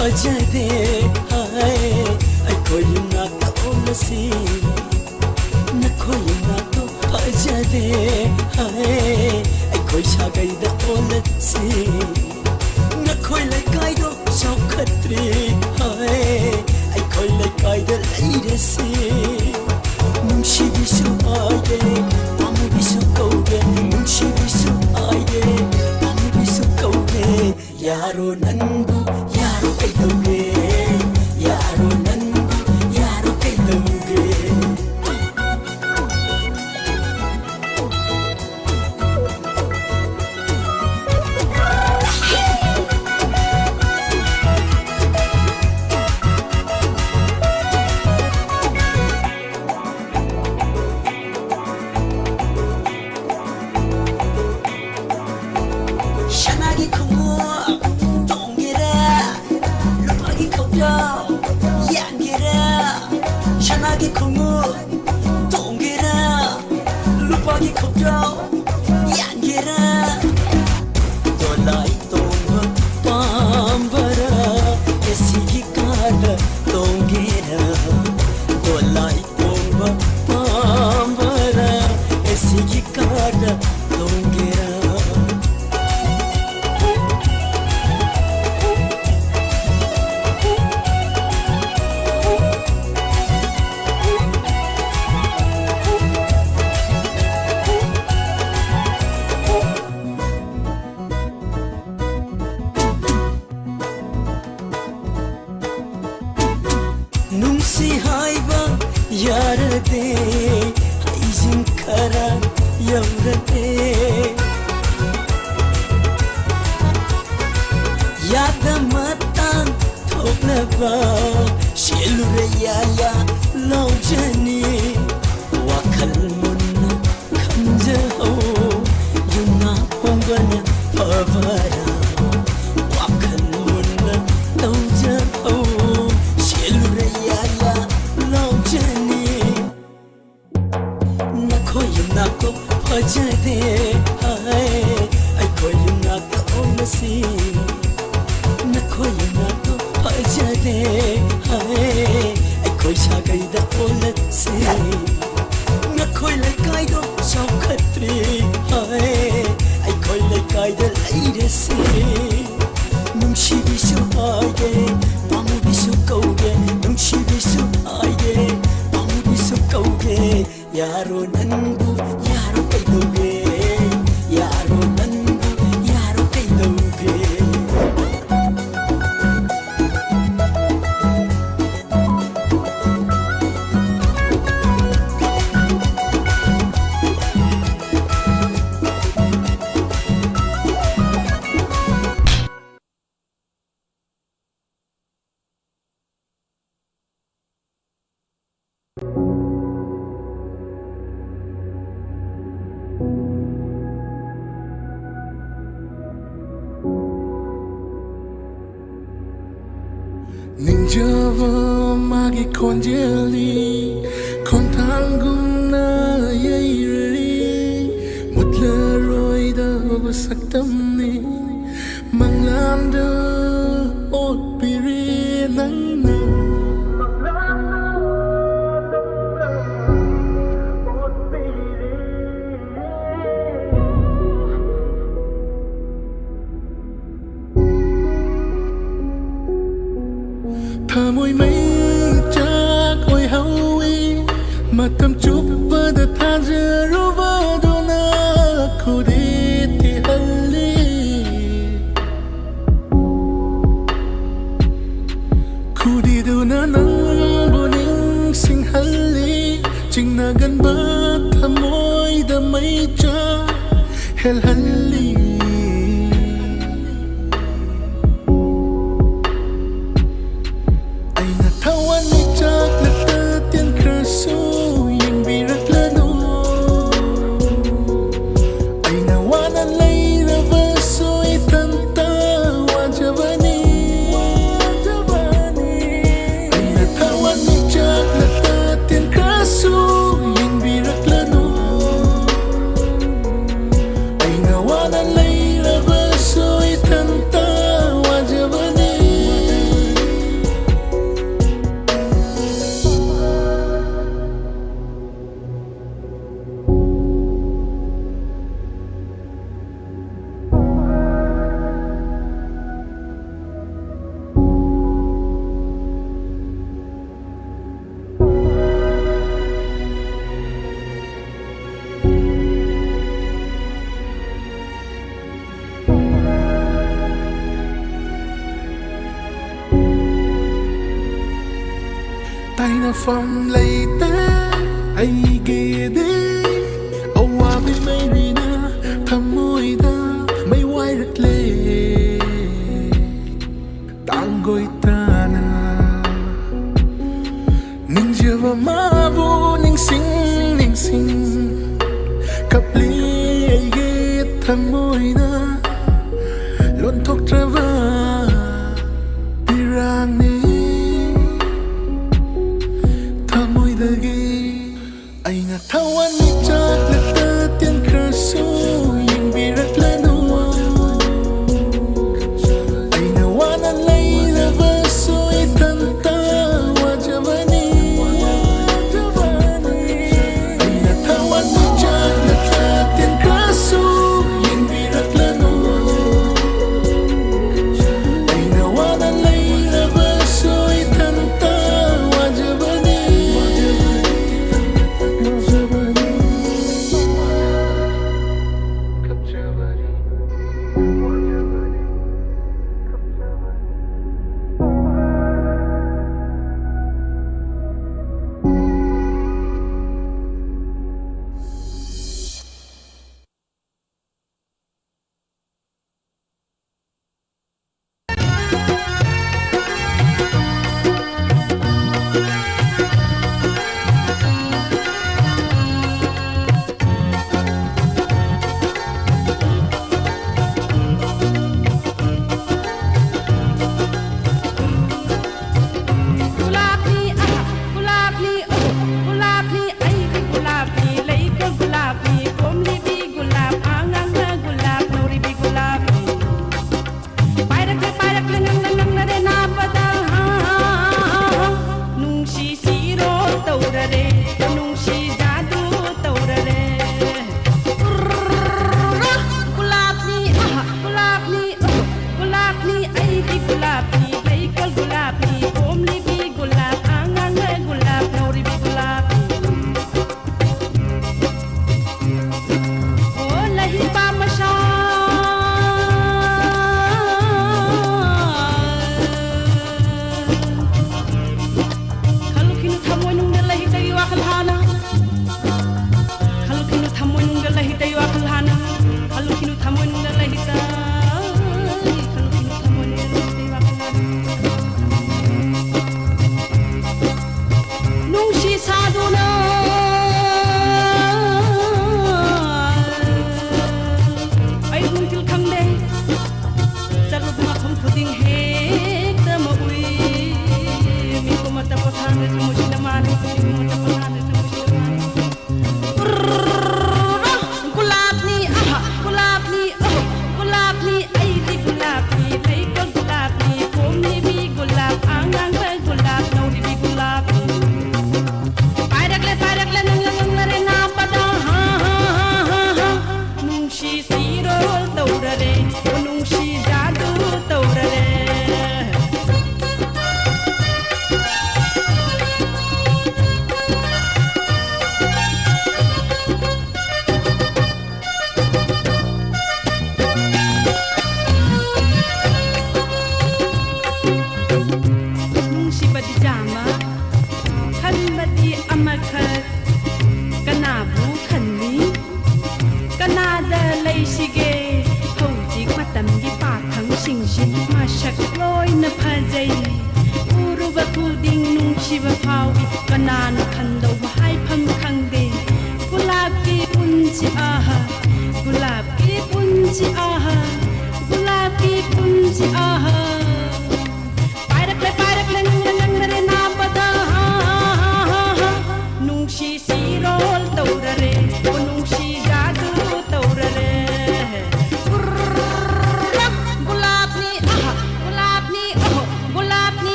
Fajade hai ai koi na to masi na koi na to fajade lupa ki khongo tongera lupa ki khotao yangera dolai tong pambara esigi kada tongera dolai tong pambara esigi kada tongera nungsi haiba yarate haijin khara yaurate yada matan thoknaba shelure ya laujani wakhal munna khamjaho yuna pongana pavara wakhal munna laujao shelure ya laujani nakho yunako phajade hai ai ko yunako onasi nakho yunako phajade hai ai ko shagai da onasi nakho lai kai do saukhatri hai ai ko lai kai da lairasi nungshi bisu haige pamu bisu kauge nungshi bisu haige pamu bisu kauge yaro nangu yaro kaidoge yaro nangu yaro kaidoge Ninjava magi konjeli kontangumna yairi mutla roida basaktamni manglanda otpiri nangna Thamoy may jak oy hawi matam chup pada thajaru vadona khuditi halli khudiduna nang buning sing halli chingnagan ba thamoy da may cha hel halli Taina from later ai gede awa bi mai rina thamoida mai wai rak le tangoi tana ninjava mavu ning sing kapli ai ge thamoida lon thok trava pirang ni thamoida जिंदगी अइना थवानी चाहता त्यन खरसु यिंबिरक्लनु अइना वाना लैरबसु इथंता वाजबनी अइना थवानी चाहता त्यन खरसु यिंबिरक्लनु अइना वाना लैरबसु इथंता वाजबनी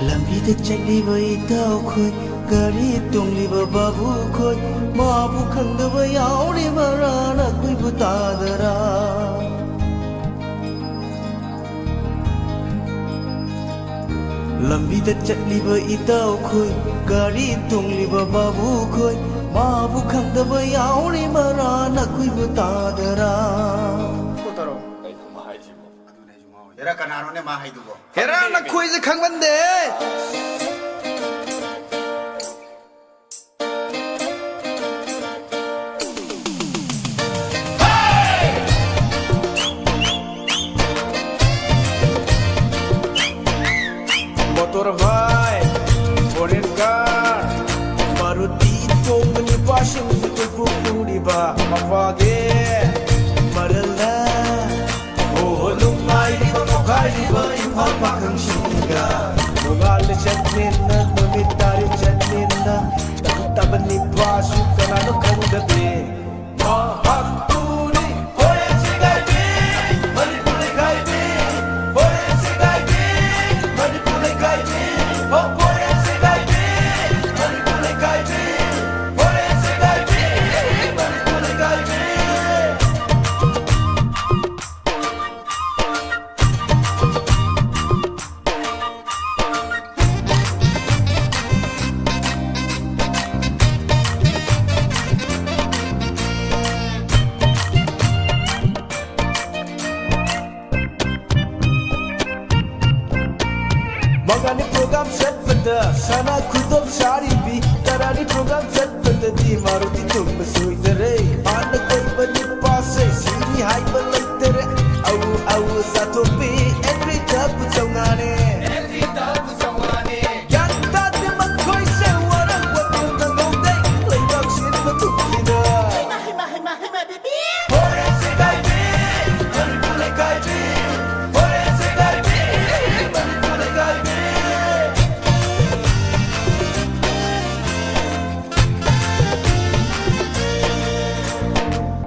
ꯂꯝꯕꯤꯗ ꯆꯠꯂꯤꯕ ꯏꯇꯥꯎꯈꯣꯏ ꯒꯥꯔꯤ ꯇꯣꯡꯂꯤꯕ ꯕꯥꯕꯨꯈꯣꯏ ꯃꯥꯕꯨ ꯈꯪꯗꯕ ꯌꯥꯎꯔꯤꯕꯔꯥ ꯅꯈꯣꯏꯕꯨ ꯇꯥꯗꯔꯥ ꯂꯝꯕꯤꯗ ꯆꯠꯂꯤꯕ ꯏꯇꯥꯎꯈꯣꯏ ꯒꯥꯔꯤ ꯇꯣꯡꯂꯤꯕ ꯕꯥꯕꯨꯈꯣꯏ ꯃꯥꯕꯨ ꯈꯪꯗꯕ ꯌꯥꯎꯔꯤꯕꯔꯥ ꯅꯈꯣꯏꯕꯨ ꯇꯥꯗꯔꯥ Era kananone ma haidubo. Hera nakhoi je khangmande motor vai foreign car maruti tongni passion tu puri ba mafage marala oh lumai di ba mokai di ba imphal pakang singa nugal chatnin na numitari chatnin na tabani pasu kana no khandabe ma hakuni hoye sigai be manipule gai be hoye sigai be manipule gai be oh hoye sigai be manipule gai be hoye sigai be manipule gai be Magani program set pada sana kudop sari bi tarani program set pada di maruti tum sui dere an koi bani passe siri hai balai tere au sato bi every tap chongane yanta de makoi se warang watu na ngode play rock shit patu kida hoye se gai bi mani pule gai bi hoye se gai bi mani pule gai bi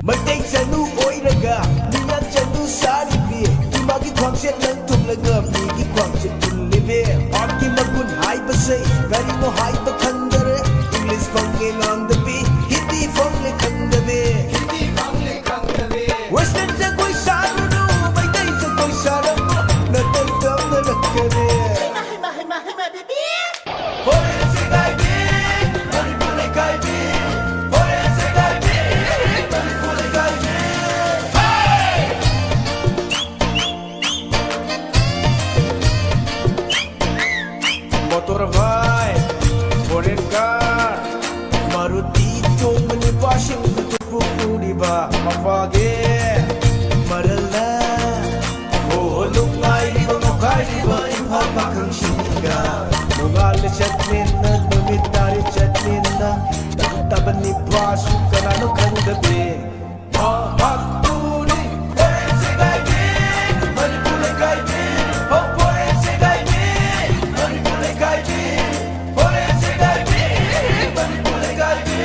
Magday chanu oiraga Niyan chanu sari bi Imagi kwang shet lang tumlaga Migi kwang shet tulibe Aki magun hai basay Gari mo hai ba khandare English fangin on the beat Hindi fangle khandabe Western sa koi saru no Magday sa koi saru mo Natay tam na nakare Hoye se gai bi Manipule gai bi Hoye se gai bi Manipule gai bi motor vai foreign car maruti tongni passion tu puri ba mafage marala oh lumai di ba mokai di ba imphal pakang singa nugal chatnin na numitari chatnin na tabani pasu kana no khandabe ma hakuni hoye se gai bi manipule gai bi oh hoye se gai bi manipule gai bi hoye se gai bi manipule gai bi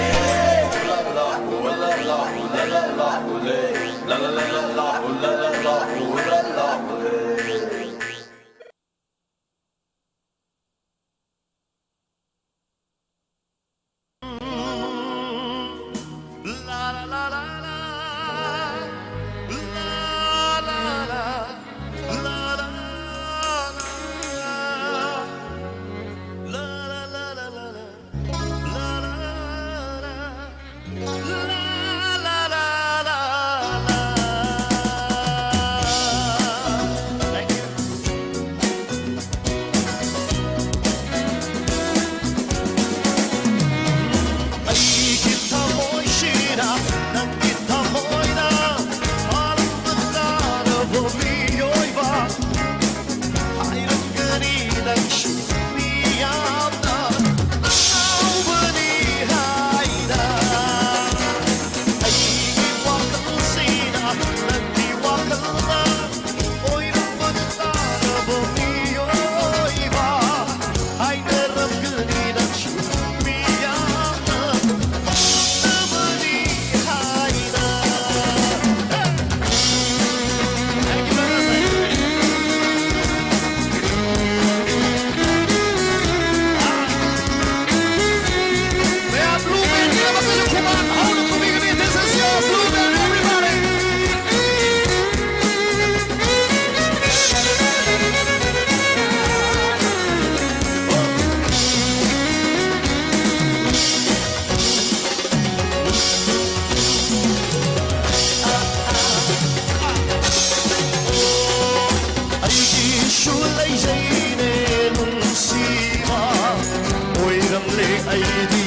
ꯑꯩꯗꯤ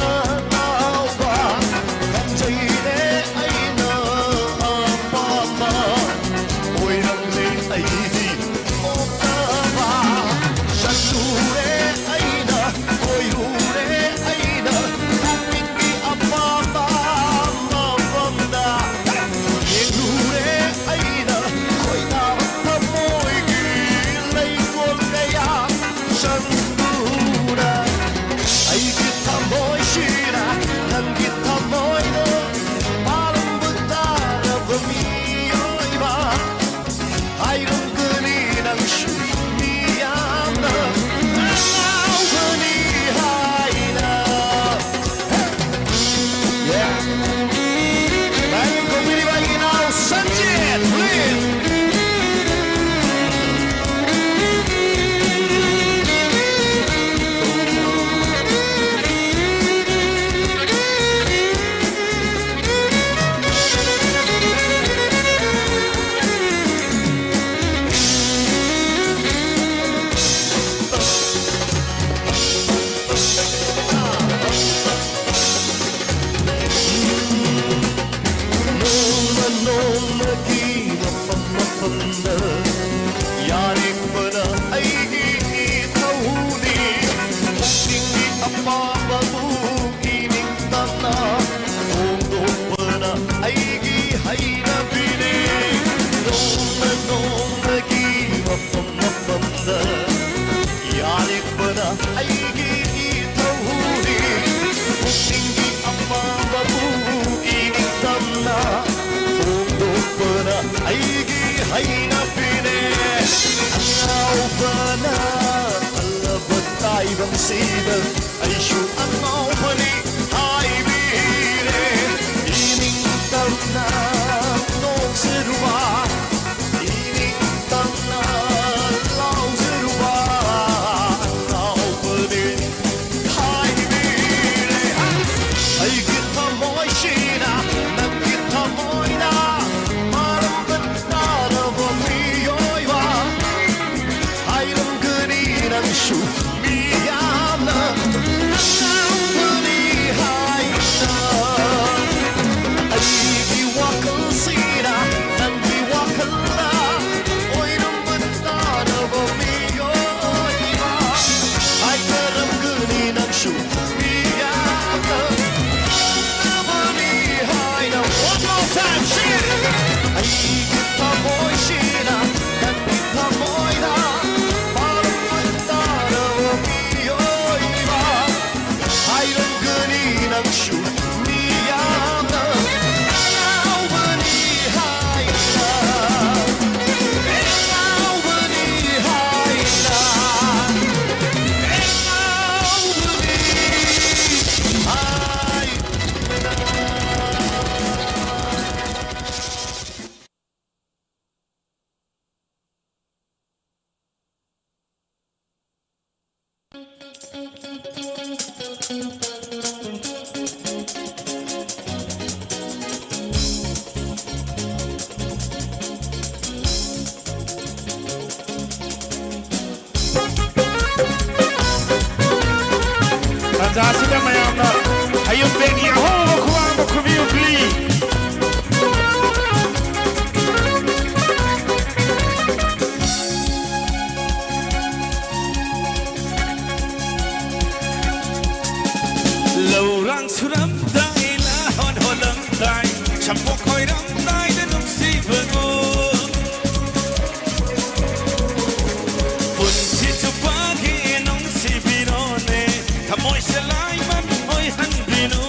ꯑꯅꯥꯎꯕ ꯈꯪꯖꯩꯅꯦ ꯑꯩꯅ ꯑꯄꯥꯝꯕ ꯑꯣꯏꯔꯝꯂꯦ ꯑꯩꯗꯤ ꯑꯣꯛꯇꯕ ꯆꯠꯂꯨꯔꯦ ꯑꯩꯅ ꯀꯣꯏꯔꯨꯔꯦ ꯑꯩꯅ ꯄꯨꯛꯅꯤꯡꯒꯤ ꯑꯄꯥꯝꯕ ꯃꯐꯝꯗ ꯌꯦꯡꯂꯨꯔꯦ ꯑꯩꯅ ꯈꯣꯏꯗꯥꯕ ꯊꯃꯣꯏꯒꯤ ꯂꯩꯀꯣꯜ 그래야 전부라 아이기 탐보이시라 남기 탐보이도 바람부터 알아보미요이바 아이런 그니 낭슈 미안나 나우그니 하이나 나는 고민이 바이기 나우 선진 please 너무나기 나쁜 야리보다 아이기 타오니 목딩이 아빠가 무기니 땀나 공도보다 아이기 하이나비니 너무나기 나쁜 야리보다 아이기 타오니 목딩이 아빠가 무기니 땀나 아이기 하이나비네 안나오바나 알라바타 이방시다 아이슈 안나오바니 하이비네 이닝땀나 농스루와 이닝땀나 라우스루와 안나오바니 하이비네 아이기 타모이시나 남기 타모이나 슈 미안나 나우니 하이나 아이기와 컨시나 난기와 컨라 오이름은 따라보미요 아이처럼 그니 난슈 미안나 나우니 하이나 One more time, sing it! 아이기 타모이시나 난기 타모이나 슈 미안나 나우니 하이나 나우니 하이나 나우니 하이나 단자하시는 마야나 하이온뱅이 호호 쿠왕도 쿠비우 플리 Laurang suram dai la hon holam dai champo khoiram dai de nung si vano Pun si chupa ki nung si birone Thamoy se lai man oi han bino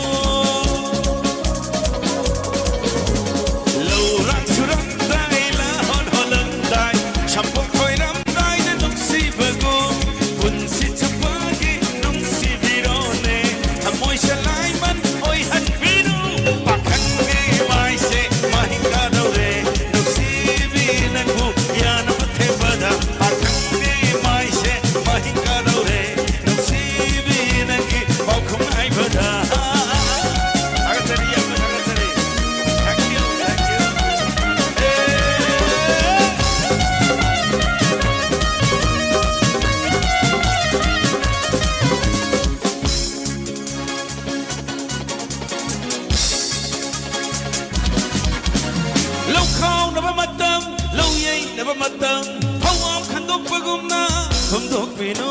lâu khao nấp matam lâu yei nấp matam hawam khandok pagumna humdok pino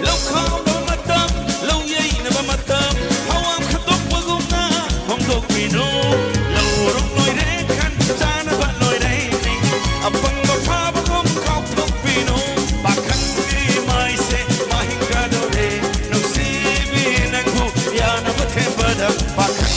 lâu khao nấp matam lâu yei nấp matam hawam khandok pagumna humdok pino lâu rong noi re khan chana ba noi re ni apang go pha bagum khao thok pino bakhan ni mai se mahinga do re no si bi nang hu ya na ba the bada bakhan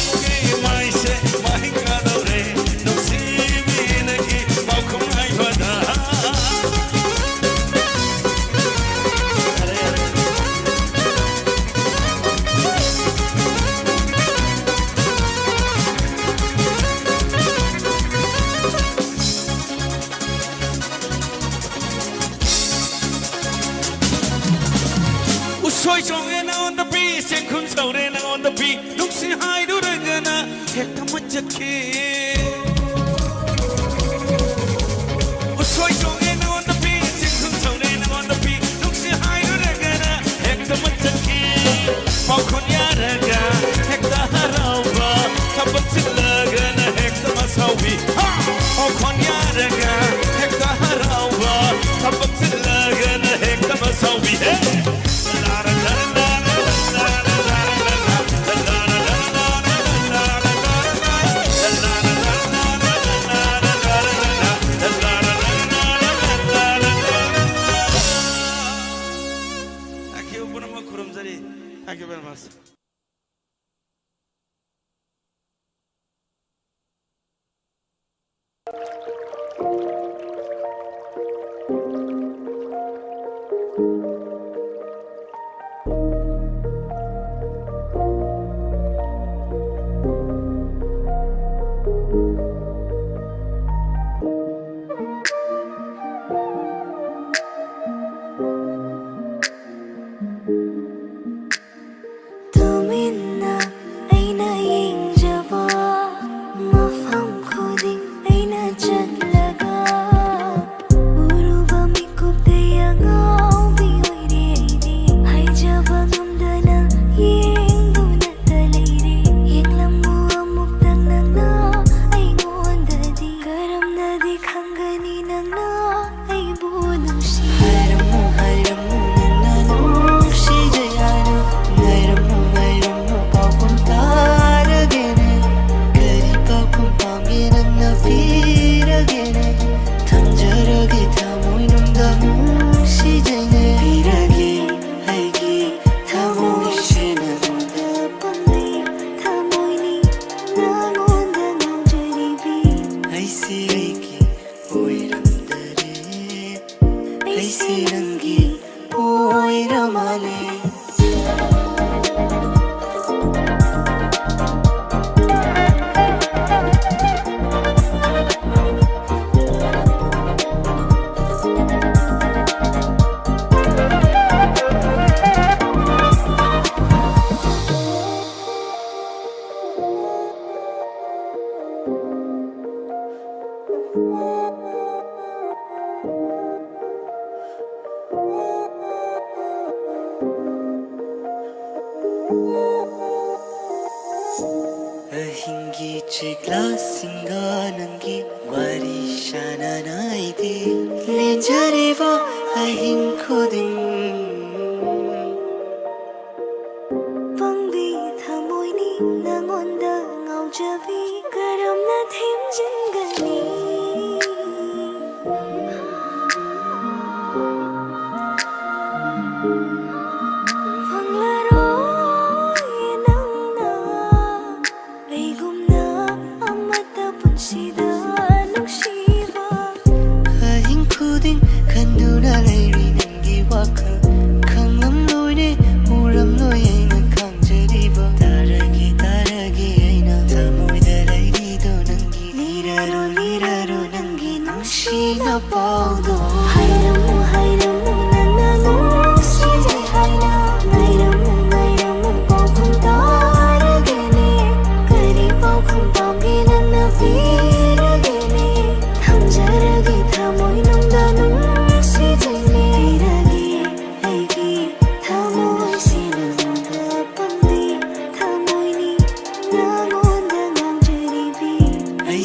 Soy strong and on the beat, sen kun so and on the beat. Look see high do the gana, take the much a kid. Soy strong and on the beat, sen kun so and on the beat. Look see high do the gana, take the much a kid. Falcon yaraga, take the harova, tabat silagana, take the masawi. Falcon yaraga, take the harova, tabat silagana, take the masawi. Thank you very much.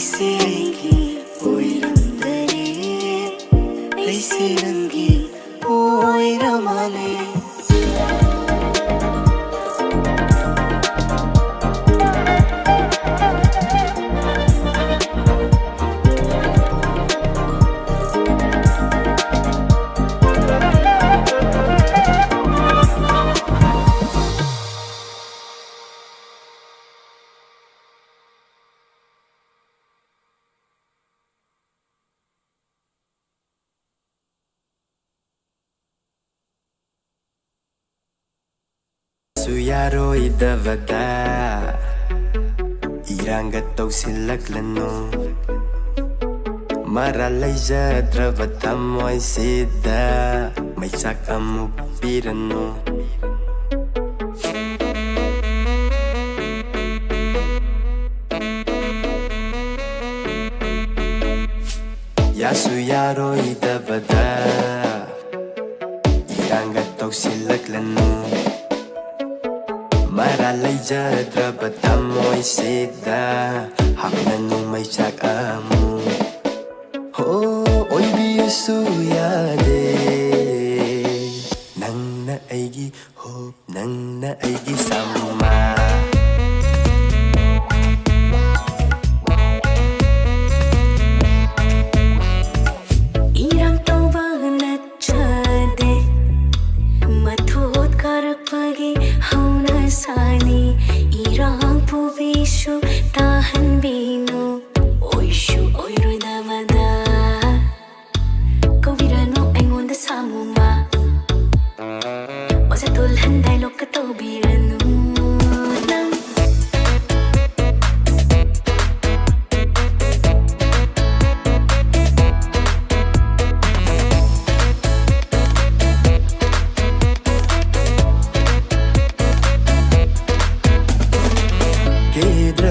ꯑꯩꯁꯦꯒꯤ ꯑꯣꯏꯔꯝꯗꯔꯦ ꯑꯩꯁꯦ ꯅꯪꯒꯤ ꯑꯣꯏꯔꯃꯥꯜꯂꯦ ꯌꯥꯔꯣꯏꯗꯕꯗ ꯏꯔꯥꯡꯒ ꯇꯧꯁꯤꯜꯂꯛꯂꯅꯨ ꯃꯔꯥꯜ ꯂꯩꯖꯗ꯭ꯔꯕ ꯊꯃꯣꯏꯁꯤꯗ ꯃꯩꯆꯥꯛ ꯑꯃꯨꯛ ꯄꯤꯔꯅꯨ ꯌꯥꯁꯨ ꯌꯥꯔꯣꯏꯗꯕꯗ ꯏꯔꯥꯡꯒ ꯇꯧꯁꯤꯜꯂꯛꯂꯅꯨ ꯃꯔꯥꯜ ꯂꯩꯖꯗ꯭ꯔꯕ ꯊꯃꯣꯏꯁꯤꯗ ꯍꯥꯞꯂꯅꯨ ꯃꯩꯆꯥꯛ ꯑꯃꯨꯛ ꯑꯣꯏꯕꯤꯌꯨꯁꯨ ꯌꯥꯗꯦ ꯅꯪꯅ ꯑꯩꯒꯤ ꯍꯣꯞ ꯅꯪꯅ ꯑꯩꯒꯤ ꯁꯝꯃ 이랑 떠반했자대 마토ꯠ 가락박이 하우나사니 이랑 부비슈 다한비누 오이슈 오이루나마다 거비라노 앵온다 사무마 어제돌 한 달로가 또비라누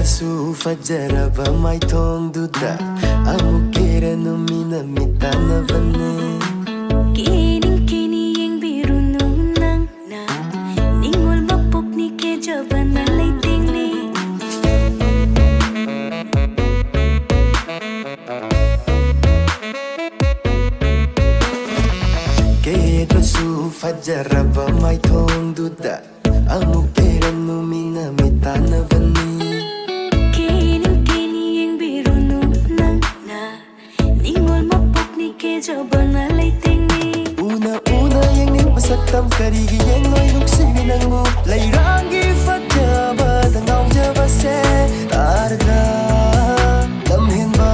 수 fajaraba maithongduda amuk keranu minami tanavane Kining kini yang biru nunang na ningol mapok ni kejaban na lighting ni Kedra su fajaraba maithongduda amuk keranu minami tanavane Una-una yang ning pasaktam karigi yang noi nuksini nangmu Layrangi fajaba tangau jaba se Targa lamhin ba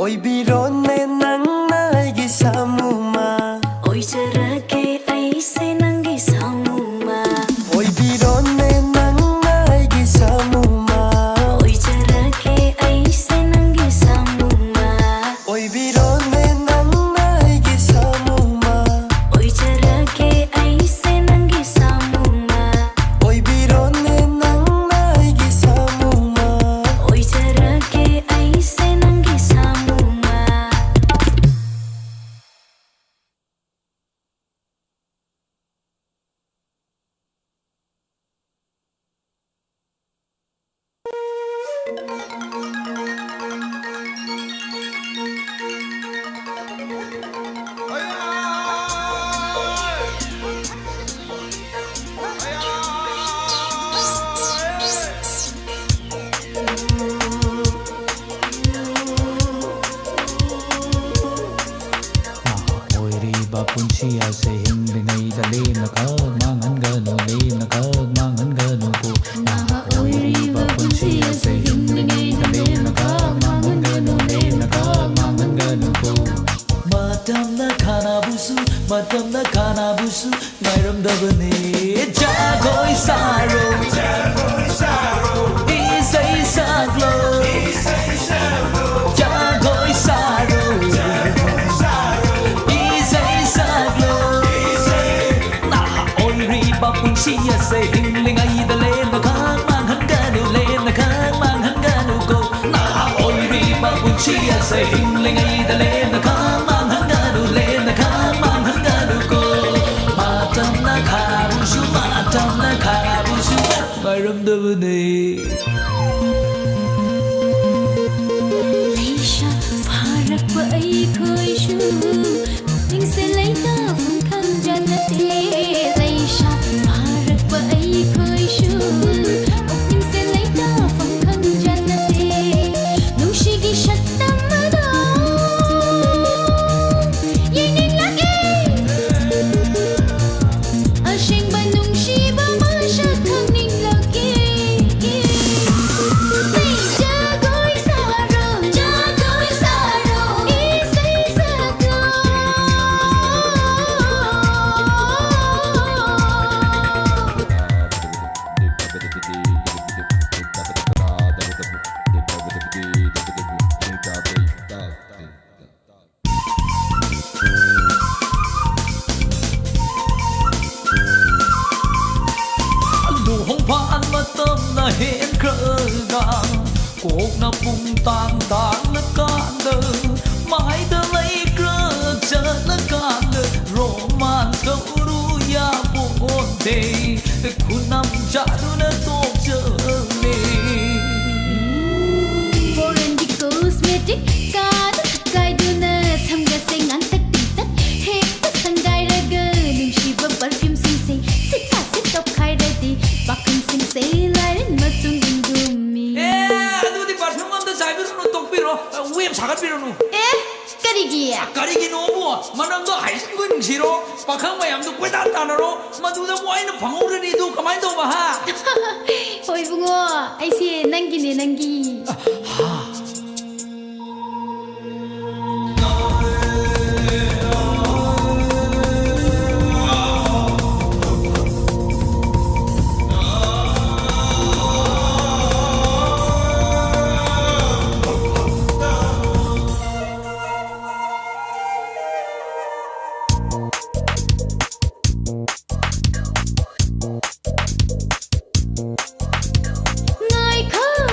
Oi birone nang naigi samuma Oi jarake aise nangi samuma Oi birone nang naigi Punsi ase hinglingai dali nakag mangan ganu li nakag mangan ganu ko na oiri ba punsi ase hinglingai dali nakag mangan ganu li nakag mangan ganu ko matamna khana busu ngairam dabane jagoi saro isai saglo jagoi saro punsi ase hinglingai da len na khang mang han ganu len na khang mang han ganu ko na oi ri ba punsi ase hinglingai da len na khang mang han ganu len na khang mang han ganu ko matam na khabusu ngairam da bane leisha pharak ba ai khoi shu ting se lai ta phun khang janate leisha pharak ba ai khoi shu ting se lai ta phun khang janate nushi gi shattam da ye ning lagi ashing ba nushi ba ma shat khang ning lagi say jagoi saro isai saglo lu hong phan matam na hen krga kok na pung tang tang na kan de mai da lai kra cha na kan de romance ko ru ya bon de kunam cha du na tok cha me foreign di cosmetic kad kai du na samga sing ang tak tik tak he sangai raga ning shi ba perfume sing sing sit sa sit top khai ra di bakun sing say lai matung ingumi adudi perfume am da sai bi no tok bi ro web sagat bi ro nu karigiya karigi no bo manam do hai sing gun si ro pakhang mayam do koi dan tan ro madu da moi na phangau re ni du kamai do ba ha hoi bungo ai se nangi ne nangi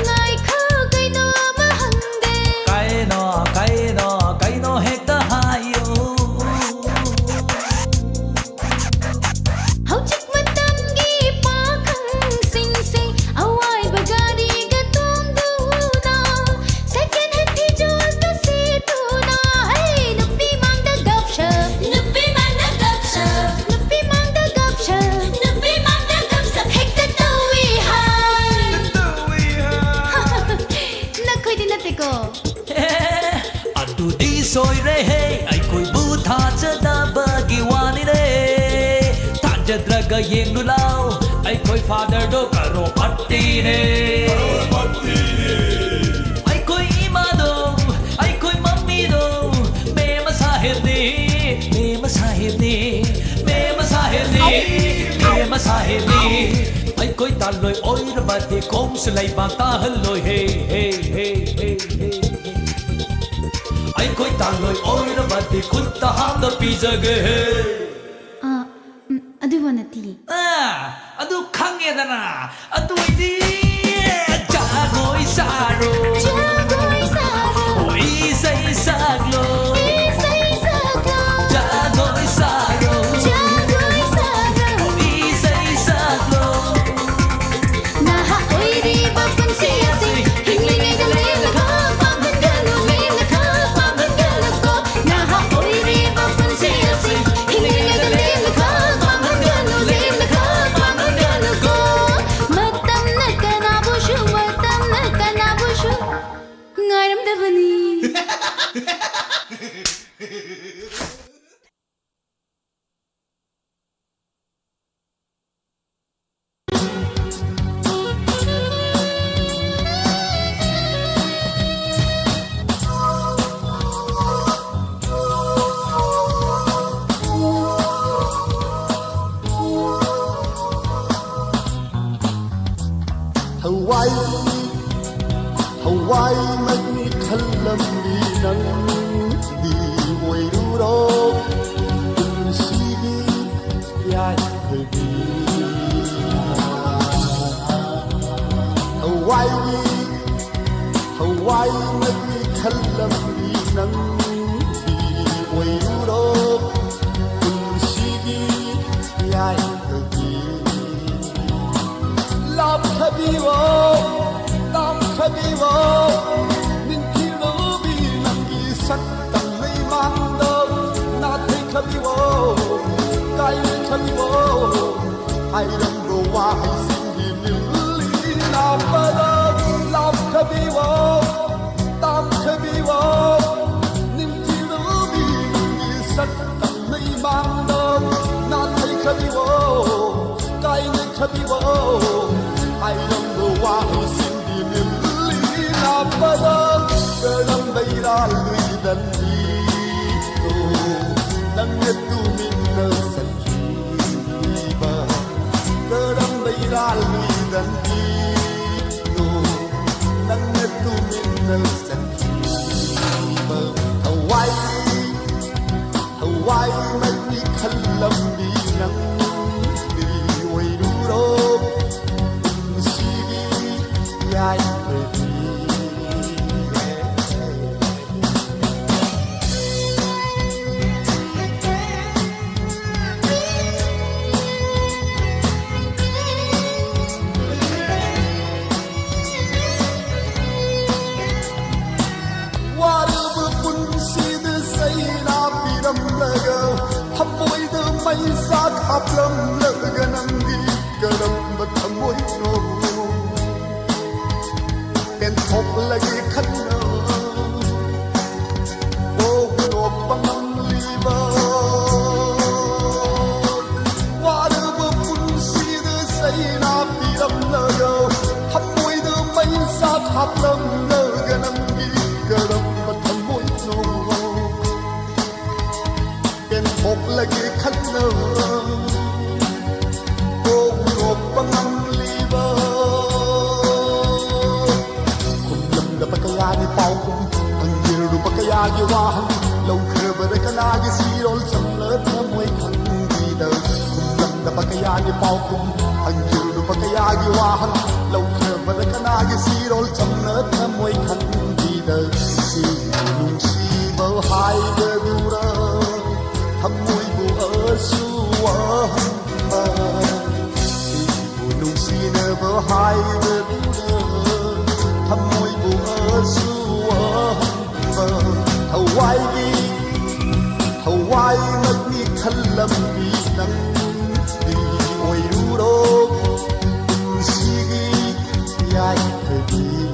ngai kho kai no ma hande kai no hekta hayo hau chik matam gi pa khang sing sing awai bagari ga tom du na second hand thi jo to si tu na hey nupi mang da gap sha nupi mang da gap sha hekta to we ha na khoi din na te ko adu di soi re hey ai koi bu tha cha da ba gi wani re ta ja draga yeng du lao ai koi father do karo patti ne ai koi ima do ai koi mummy do me ma sahib ne ai koi ta loi oi ra ba de kom se lai ba ta hal loi hey ai koi ta loi oi ra ba de khut ta ha da pi ja ge adu wanati adu khangye da na adu di jagoi saro jagoi saro isai saglo isai saglo jagoi saro isai saglo na ha oi ri ba pun si ase hing Hawaii mani khalam di nang di oi ro si ya di Hawaii mani khalam di nang di oi ro si ya di love habibo tam habibo min kilo bi nang gi sat tam mai mang do na thai habibo kai habibo hai ram go wa hai sin di mil li na pa do love habibo tam habibo min kilo bi nang gi sat tam mai mang do na thai habibo kai habibo hai ram go wa hai sin Padang dalam bayar lui dan itu nang itu minna sanjiba dalam bayar lui dan itu nang itu minna sanjiba Hawaii mani khalam di nang di oi ro si ya mai sát hấp lâm lỡ gần đi gần bất thầm môi nô đèn thọc lagi khăn nơ ô nô băng năm li bơ qua đưa bơ phun si đưa say na pi lâm lỡ gơ hấp môi đưa mai sát hấp lâm lỡ gần đi gần bất thầm môi nô một lagi khăn nơ ô ngọc băng năm li bơ cùng lâm đập cái ya đi bao cùng anh nhiều đủ cái ya đi qua lâu khờ bờ cái na đi xì rồi chấm lớn thơm mùi khăn đi đời cùng lâm đập cái ya đi bao cùng anh nhiều đủ cái ya đi qua lâu khờ bờ cái na đi xì rồi chấm lớn thơm mùi khăn đi đời xì nung xì bờ hai bờ du ra hâm môi bu ở suwa hamba si bu nung si ne bờ hai bờ hâm môi bu ở suwa hamba Hawaii mất đi khăn lâm đi nắng đi oi ro si ya đi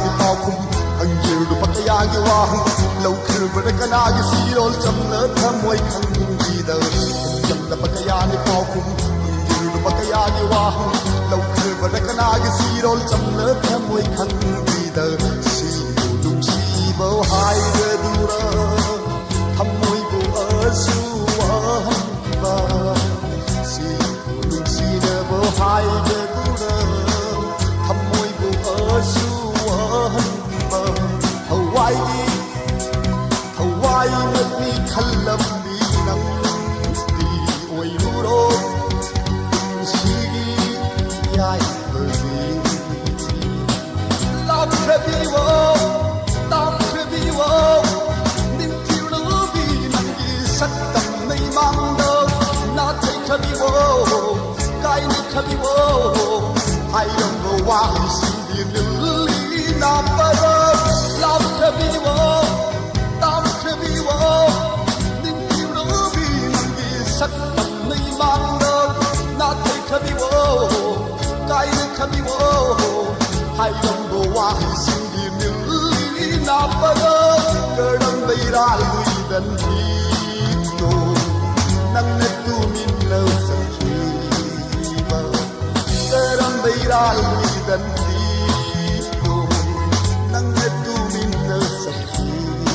di bao kum ang yir du pataya gi wa lâu khir bờ cái na gi si rol cham na tham môi khăn di da cham da pataya ni bao kum ang yir du pataya gi wa lâu khir bờ cái na gi si rol cham na ꯊꯃꯣꯏ ꯈꯪꯕꯤꯗ ꯁꯤꯕꯨ ꯅꯨꯡꯁꯤꯕ ꯍꯥꯏꯒꯗꯨꯔ ꯊꯃꯣꯏꯕꯨ ꯑꯁꯨ ꯋꯥꯍꯟꯕ ꯁꯤꯕꯨ ꯅꯨꯡꯁꯤꯅꯕ ꯍꯥꯏꯒꯗꯨꯔ ꯊꯃꯣꯏꯕꯨ ꯑꯁꯨ ꯋꯥꯍꯟꯕ ꯊꯋꯥꯏꯅꯗꯤ ꯈꯜꯂꯝꯕꯤ ꯅꯪꯗꯤ ꯑꯣꯏꯔꯨꯔꯣ ꯄꯨꯟꯁꯤꯒꯤ ꯌꯥꯏꯐꯕꯤ ꯂꯥꯞꯈ꯭ꯔꯕꯤꯋꯣ ꯇꯥꯞꯈ꯭ꯔꯕꯤꯋꯣ ꯅꯤꯡꯊꯤꯔꯕꯤ ꯅꯪꯒꯤ ꯁꯛꯇꯝ ꯃꯩꯃꯥꯡꯗ ꯅꯥꯊꯩꯈ꯭ꯔꯕꯤꯋꯣ ꯀꯥꯏꯅꯈ꯭ꯔꯕꯤꯋꯣ ꯍꯥꯏꯔꯝꯕ ꯋꯥꯍꯩꯁꯤꯡꯗꯤ ꯂꯤꯜꯂꯤ ꯅꯥꯞꯄꯔ ꯂꯥꯞꯈ꯭ꯔꯕꯤꯋꯣ ꯇꯥꯞꯈ꯭ꯔꯕꯤꯋꯣ ꯅꯤꯡꯊꯤꯔꯕꯤ ꯅꯪꯒꯤ ꯁꯛꯇꯝ ꯃꯩꯃꯥꯡꯗ ꯅꯥꯊꯩꯈ꯭ꯔꯕꯤꯋꯣ ꯀꯥꯏꯅꯈ꯭ꯔꯕꯤꯋꯣ ꯍꯥꯏꯔꯝꯕ ꯋꯥꯍꯩꯁꯤꯡꯗꯤ ꯂꯤꯜꯂꯤ ꯅꯥꯞꯄꯔ ꯀꯔꯝꯕ ꯏꯔꯥꯜꯂꯨꯏꯗꯟꯗꯤꯅꯣ ꯅꯪꯅ ꯇꯨꯃꯤꯟꯅ ꯆꯠꯈꯤꯕ ꯀꯔꯝꯕ ꯏꯔꯥꯜꯂꯨꯏꯗꯟꯗꯤꯅോ ꯅꯪꯅ ꯇꯨꯃꯤꯟꯅ ꯆꯠꯈꯤꯕ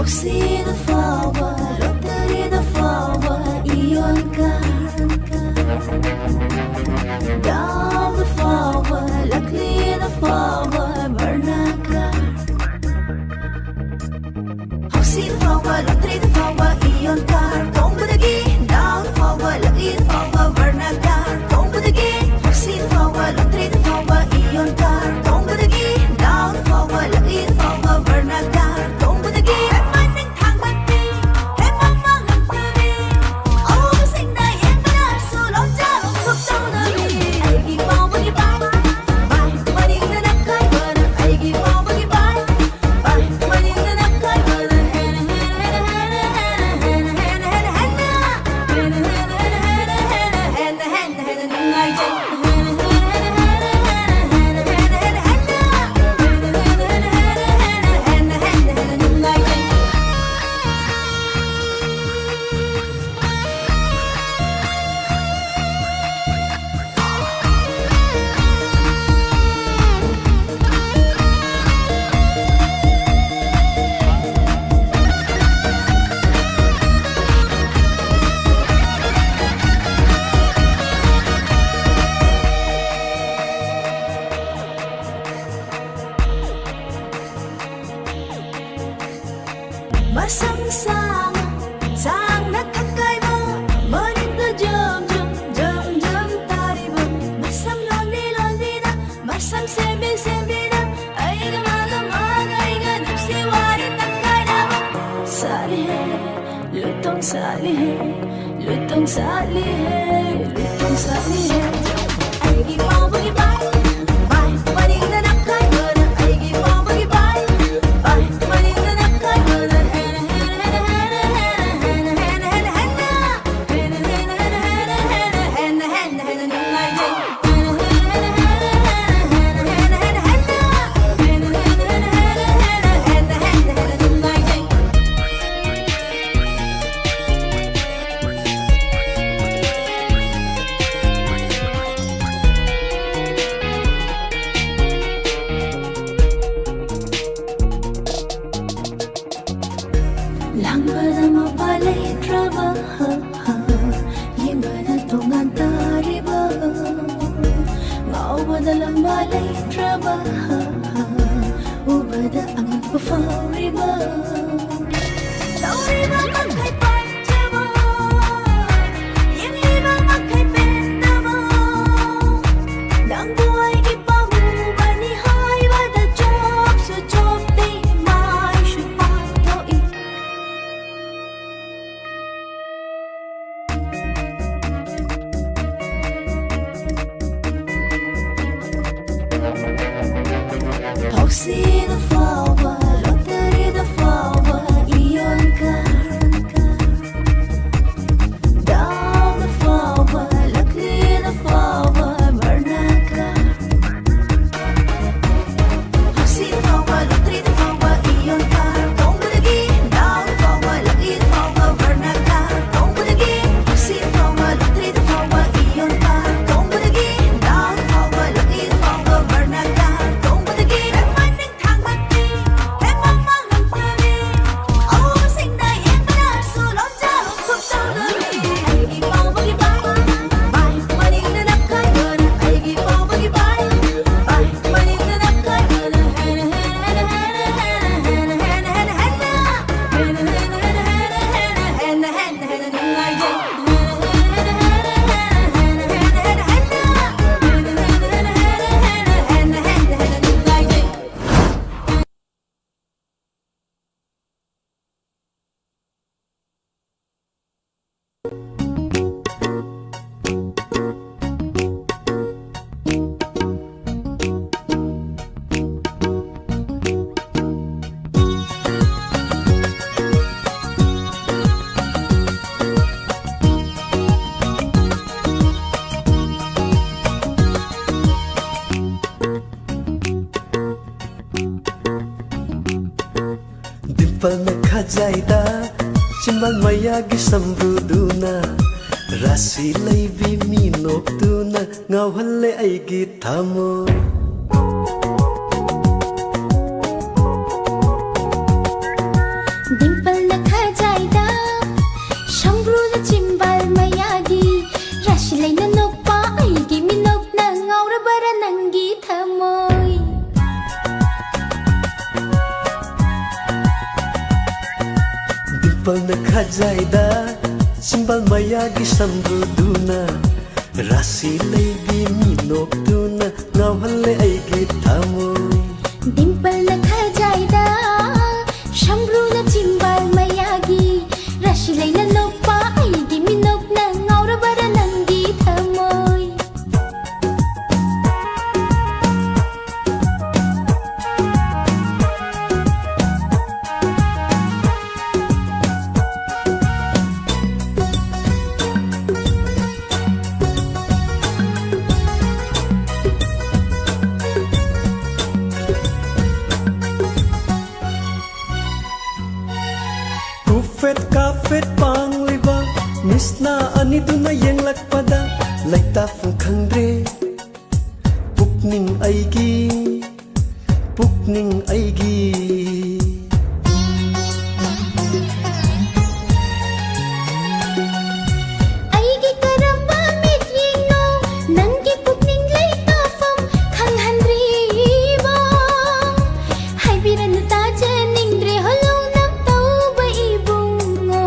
See the flower, look at the flower, iyon ka. Down the flower, luckily the flower, burna ka. See the flower, look at the flower, iyon ka. Don't put again, down the flower, luckily the flower, burna ka. Don't put again, see the flower, look at the flower, iyon ka. Don't put again, down the flower, luckily the flower, burna ka. Don't put again. Masang-sang sang nakakaiba Maninda jam-jam jam-jam tariba Masang lonely-lonely na Masang semi-semi na Ay gamagamag ay ganap si Wari takay na Sali hai, lutong sali hai Lutong sali hai, lutong sali hai Ay gipabag-ibay Bay, maninda nakaiba Ay gipabag-ibay Bay, maninda nakaiba Langbada mapalay drama Yembada tungan tariba Maubada lambalay drama Ubada ang ipafawriba Tauriba magkay pagtaba Hauxina fawa, loterina fawa, ionka. Dama fawa, laklina fawa, marnaka. Hauxina fawa, loterina fawa, ionka. Tongbudagi, dama fawa, laklina fawa, marnaka. Tongbudagi, hauxina fawa, loterina fawa, ionka. Tongbudagi, dama fawa, laklina fawa, marnaka. Tongbudagi, manning thangmati, mamang hangtari. Oh, sing na yen na sulon ja hukum tawari. Aigi pawagi bai, bai maning na nakayun. Aigi pawagi bai, bai maning na nakayun. Hena hena hena hena hena hena hena hena hena hena hena hena hena Dimpal na khajaida chimbal mayagi samruduna rasi laibi minokduna ngawhalle aigi thamo Dimple na khajaida, shambru na chimbal mayagi, rasilay na nokpa aigi minok na ngaura bara nangi thamoy. Dimpal na khajaida chimbal mayagi samruduna rasi laibi minokduna ngawhalle aigi thamo Dimple na khajaida, shambru na chimbal mayagi, rasilay na nokpa aigi minok na ngaura bara nangi thamoy. Kufet kafet pangliba misna aniduna yenglakpada laita fung khangdre pukning aigi Aigi karamba mit yingo, nangi pukning lay tafam khang handriba. Hai biran taja ningdre holo nam tau ba ibungo.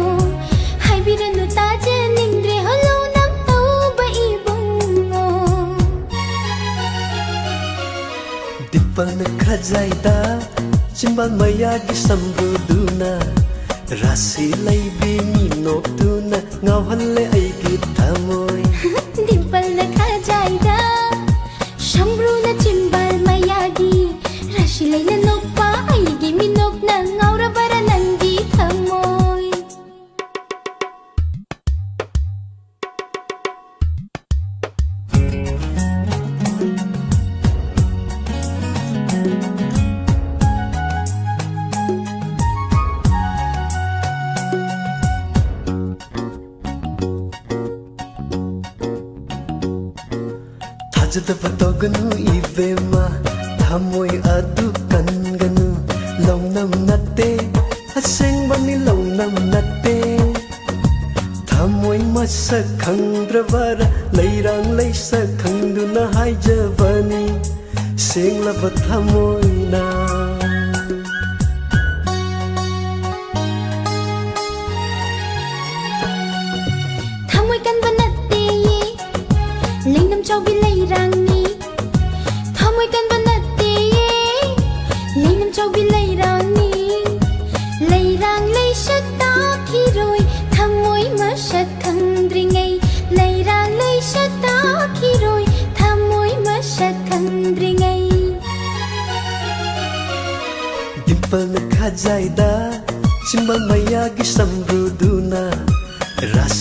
Hai biran taja ningdre holo nam tau ba ibungo. Dimpal na khajaida chimbal mayagi samruduna rasi laibi minokduna ngawhalle aigi thamoy Dimple na khajaida, shambru na chimbal mayagi, rasilay na nokpa aigi minok na ngaura bara nangi thamoy. Thajadaba toganu ibema thamoy adu kanganu lawnam natte asengbani lawnam natte thamoy masak khangdrabara leirang leisa khangduna haijabani senglaba thamoy na Thamoy kan banatte ye, lainam chawbi lairangi. Thamoy kan banatte ye, lainam chawbi lairangi. Lairang lay shatta khiroi, thamoy mashat khandringai. Lairang lay shatta khiroi, thamoy mashat khandringai.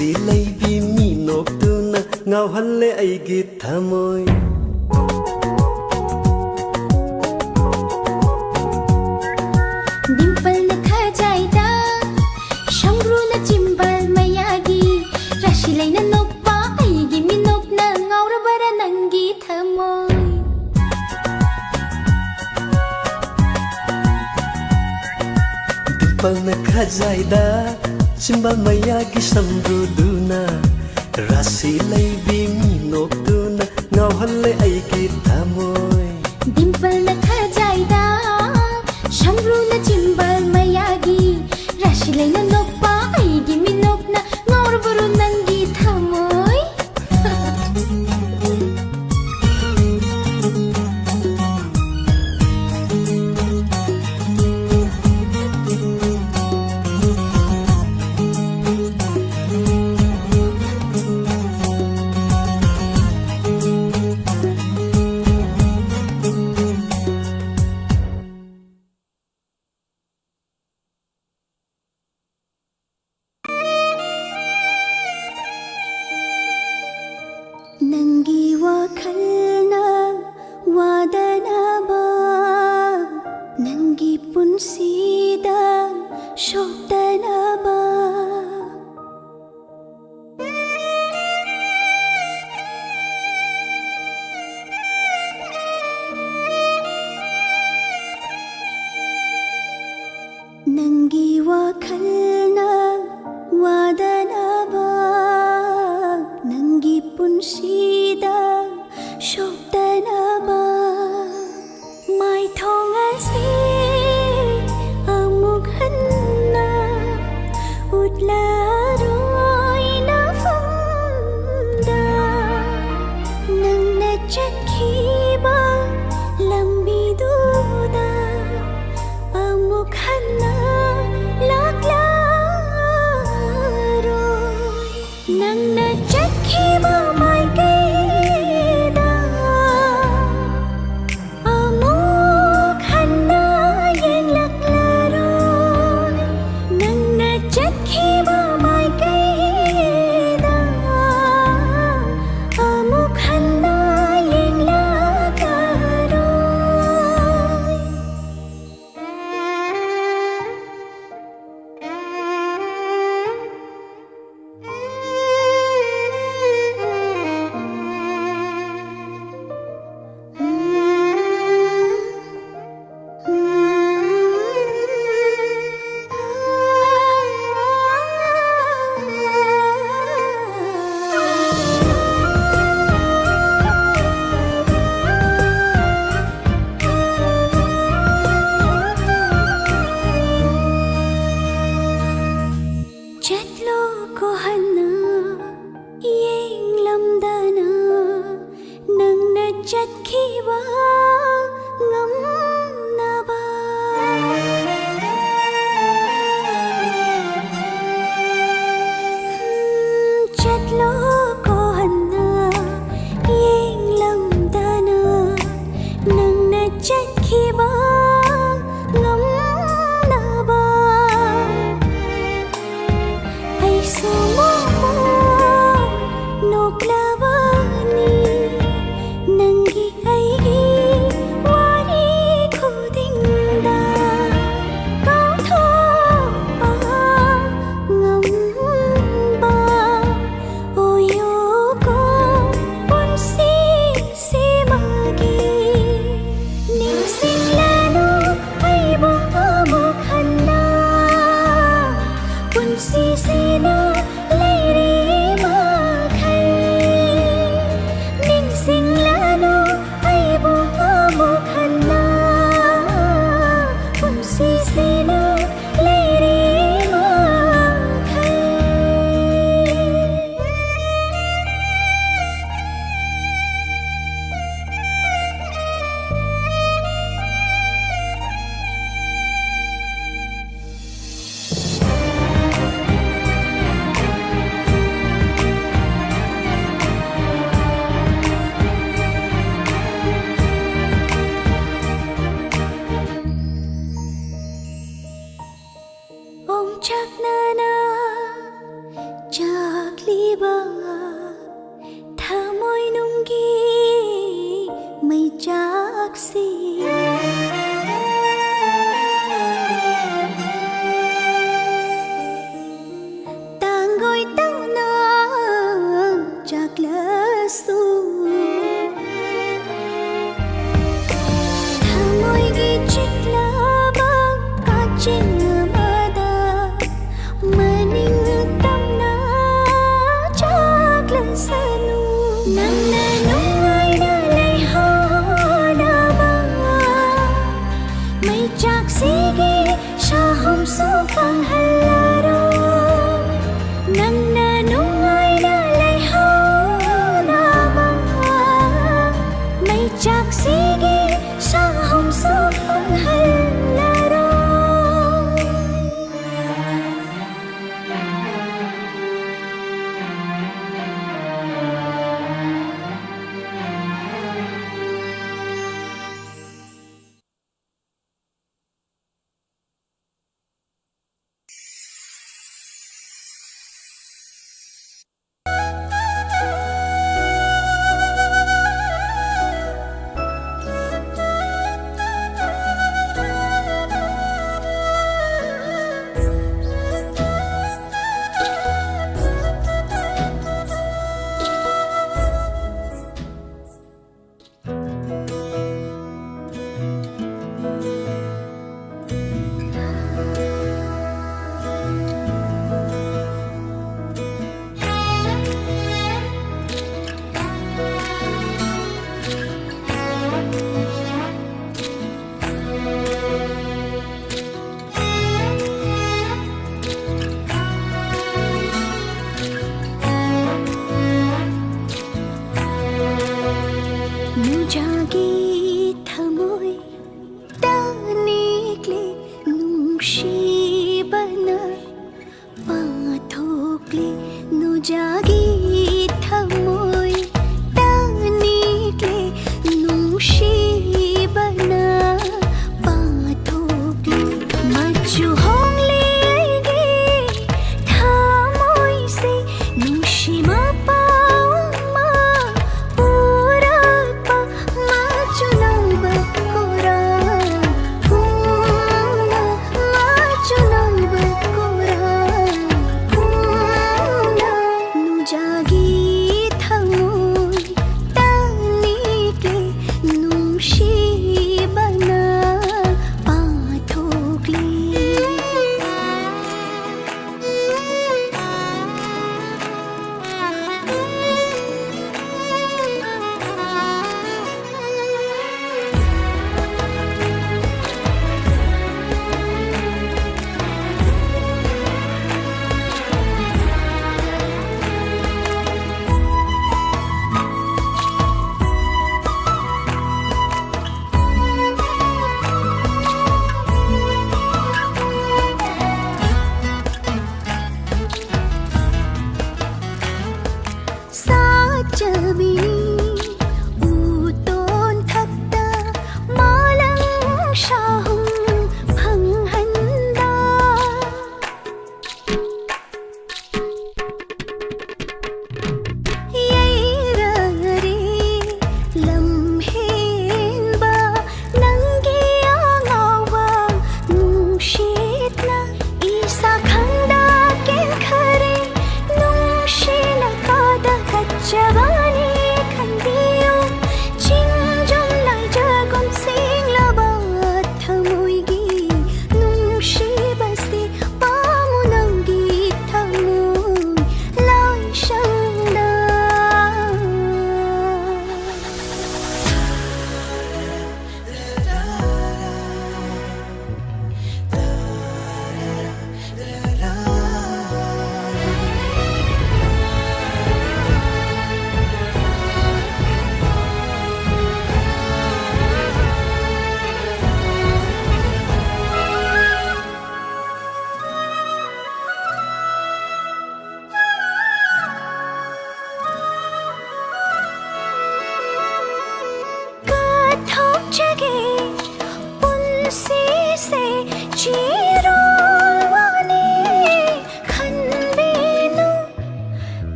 ꯔꯥꯁꯤ ꯂꯩꯕꯤ ꯃꯤ ꯅꯣꯛꯇꯨꯅ ꯉꯥꯎꯍꯜꯂꯦ ꯑꯩꯒꯤ ꯊꯃꯣꯏ ꯗꯤꯝꯄꯜꯅ ꯈꯖꯥꯏꯗ ꯁꯝꯕ꯭ꯔꯨꯅ ꯆꯤꯝꯕꯥꯜ ꯃꯌꯥꯒꯤ ꯔꯥꯁꯤ ꯂꯩꯅ ꯅꯣꯛꯄ ꯑꯩꯒꯤ ꯃꯤꯅꯣꯛꯅ ꯉꯥꯎꯔꯕꯔꯥ ꯅꯪꯒꯤ ꯊꯃꯣꯏ ꯗꯤꯝꯄꯜꯅ ꯈꯖꯥꯏꯗ ꯆꯤꯝꯕꯥꯜ ꯃꯌꯥꯒꯤ ꯁꯝꯕ꯭ꯔꯨꯗꯨꯅ ꯔꯥꯁꯤ ꯂꯩꯕꯤ ꯃꯤ ꯅꯣꯛꯇꯨꯅ ꯉꯥꯎꯍꯜꯂꯦ ꯑꯩꯒꯤ ꯊꯃꯣꯏ ꯗꯤꯝꯄꯜꯅ ꯈꯖꯥꯏꯗ ꯁꯝꯕ꯭ꯔꯨꯅ ꯆꯤꯝꯕꯥꯜ ꯃꯌꯥꯒꯤ ꯔꯥꯁꯤ ꯂꯩꯅ ꯅꯣꯛꯄ ꯑꯩꯒꯤ ꯃꯤꯅꯣꯛꯅ ꯉꯥꯎꯔꯕꯔꯣ ꯅꯪꯒꯤ ꯊꯃꯣꯏ ꯅꯪꯒꯤ ꯋꯥꯈꯜꯅ ꯋꯥꯗꯅꯕ ꯅꯪꯒꯤ ꯄꯨꯟꯁꯤꯗ ꯁꯣꯛꯇꯅꯕ ꯅꯪꯒꯤ ꯋꯥꯈꯜꯅ ꯋꯥꯗꯅꯕ ꯅꯪꯒꯤ ꯄꯨꯟꯁꯤꯗ ꯁꯣꯛꯇꯅꯕ ꯃꯥꯏꯊꯣꯡ ꯑꯁꯤ ꯑꯃꯨꯛ ꯍꯟꯅ ꯎꯠꯂꯔꯣꯏ ꯅꯐꯝꯗ ꯅꯪꯅ ꯆꯠꯈꯤꯕ ꯂꯝꯕꯤꯗꯨꯗ ꯑꯃꯨꯛ ꯍꯟꯅ ꯂꯥꯛꯂꯔꯣꯏ ꯅꯪꯅ ꯆꯠꯈꯤꯕ ꯃꯥꯏꯀꯩꯗ ꯑꯃꯨꯛ ꯍꯟꯅ ꯌꯦꯡꯂꯛꯂꯔꯣꯏ ꯅꯪꯅ ꯆꯠꯈꯤꯕ ꯃꯥꯏꯀꯩꯗ ꯑꯃꯨꯛ ꯍꯟꯅ ꯌꯦꯡꯂꯛꯂꯔꯣꯏ ꯆꯠꯂꯣ ꯀꯣꯍꯟꯅ ꯌꯦꯡꯂꯝꯗꯅ ꯅꯪꯅ ꯆꯠꯈꯤꯕ ꯉꯝꯅꯕ ꯆꯠꯂꯣ ꯀꯣꯍꯟꯅ ꯌꯦꯡꯂꯝꯗꯅ ꯅꯪꯅ ꯆꯠꯈꯤꯕ ꯉꯝꯅꯕ ꯑꯩꯁꯨ ꯅꯣꯛꯂꯕꯅꯤ ꯅꯪꯒꯤ ꯑꯩꯒꯤ ꯋꯥꯔꯤ ꯈꯨꯗꯤꯡꯗ ꯀꯥꯎꯊꯣꯛꯄ ꯉꯝꯕ ba thamoi nunggi mai jaksi tangoi tangna jaklasu thamoi gi chikla ba kaching mada maning tamna jaklasanu nangna nungai na lai hana ba mai jaksi gi shahum so phang halaro nangna nungai na lai hana ba mai jaksi gi shahum so phang halaro Nujagi thamoi tanikle nungshibana pathokle nujagi thamoi tanikle nungshibana pathokle machu hongle aige thamoi se nungshima pawa pura pa machu namba kora pura machu namba kora pura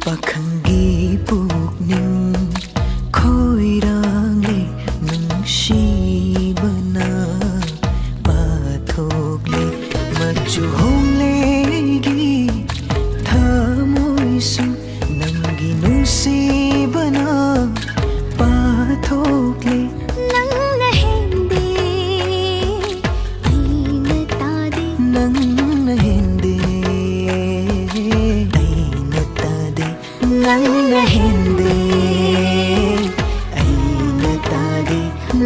pakhanggi pukning khoirangli nungsibana pathokli machu hongle gi thamoisu nangi nungsibana pathokli nangna hindi aina tade nangna hindi aina tade nangna hindi aina tade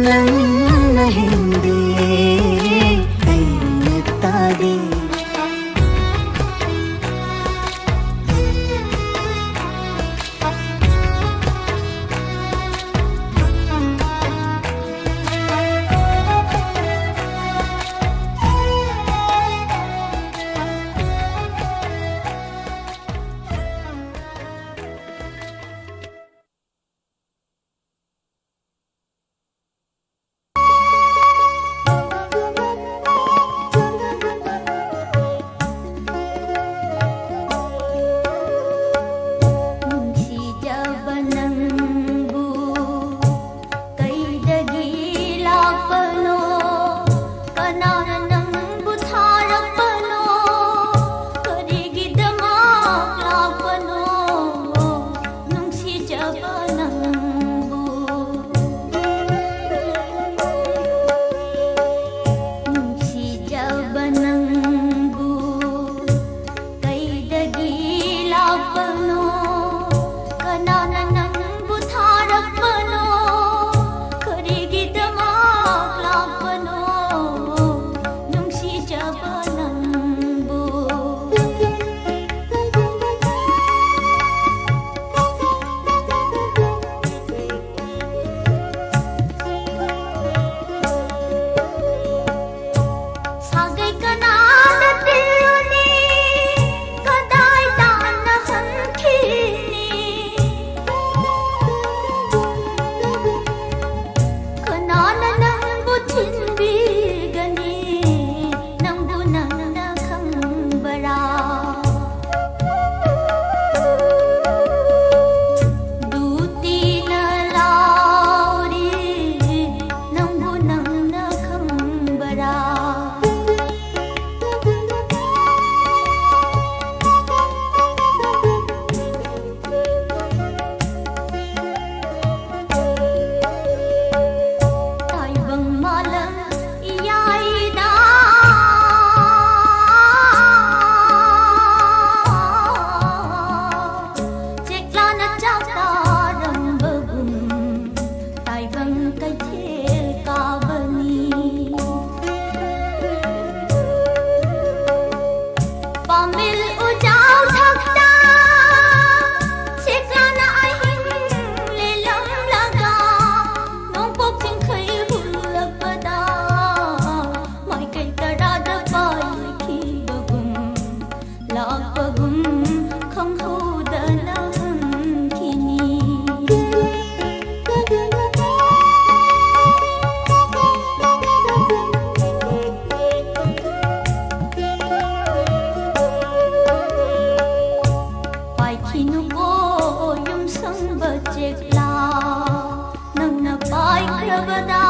nangna hindi aina tade nungsijaba nangbu kaidagi lakpano kanana nangbu tharakpano karigidamak lakpano nungsijaba nangbu nungsijaba nangbu kaidagi lakpano kanana nangbu tharakpano karigidamak lakpano nungsijaba nangbu sagai kanana tiyuni kadai tana hankhini kanana nangbu thinbigani nangbu nangna khangbara duti na lauri nangbu nangna khangbara taibang malang iyaida cheklana chakaram taibang kaithel kabani pamil ujau thakta cheklana ahing lelam laga nongpok chingkhai hulakpada mai kai tarada pai khi bagum lakpagum khanghodana kini pai khinu ko yum sang bachekla nangna pai khrabada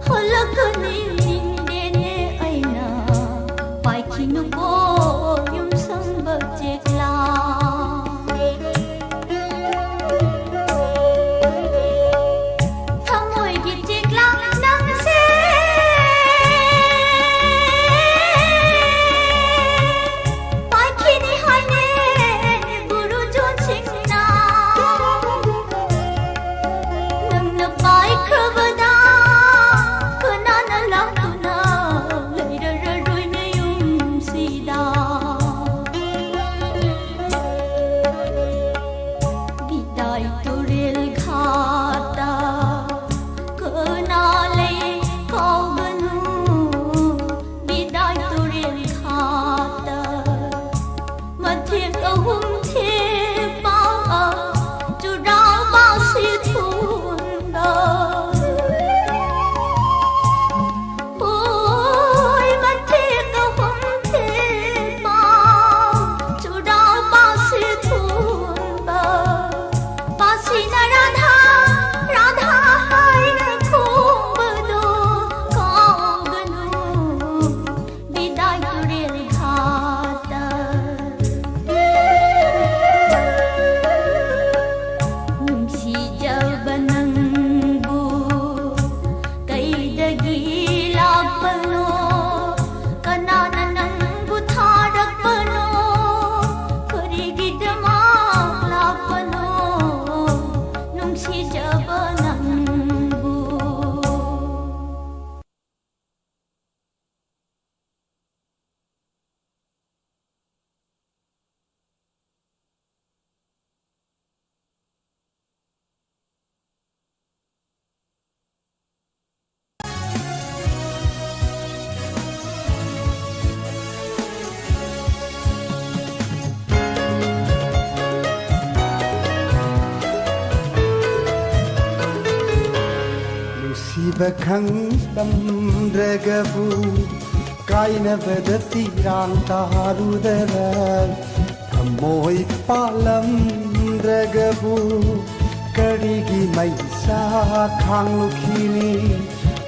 holakani nindene aina pai khinu ko yum sang bachekla thamoi gi chekla nangse pai khini haine guru jo chingna nangna pai khrabada kanana lakuna leira roi me yum sida ꯅꯨꯡꯁꯤꯕꯈꯪ ꯇꯝꯗ꯭ꯔꯒꯕꯨ ꯀꯥꯏꯅꯕꯗ ꯇꯤꯔꯥꯡ ꯇꯥꯔꯨꯗꯅ ꯊꯃꯣꯏ ꯄꯥꯜꯂꯝꯗ꯭ꯔꯒꯕꯨ ꯀꯔꯤꯒꯤ ꯃꯩꯁꯥ ꯈꯥꯡꯂꯨꯈꯤꯅꯤ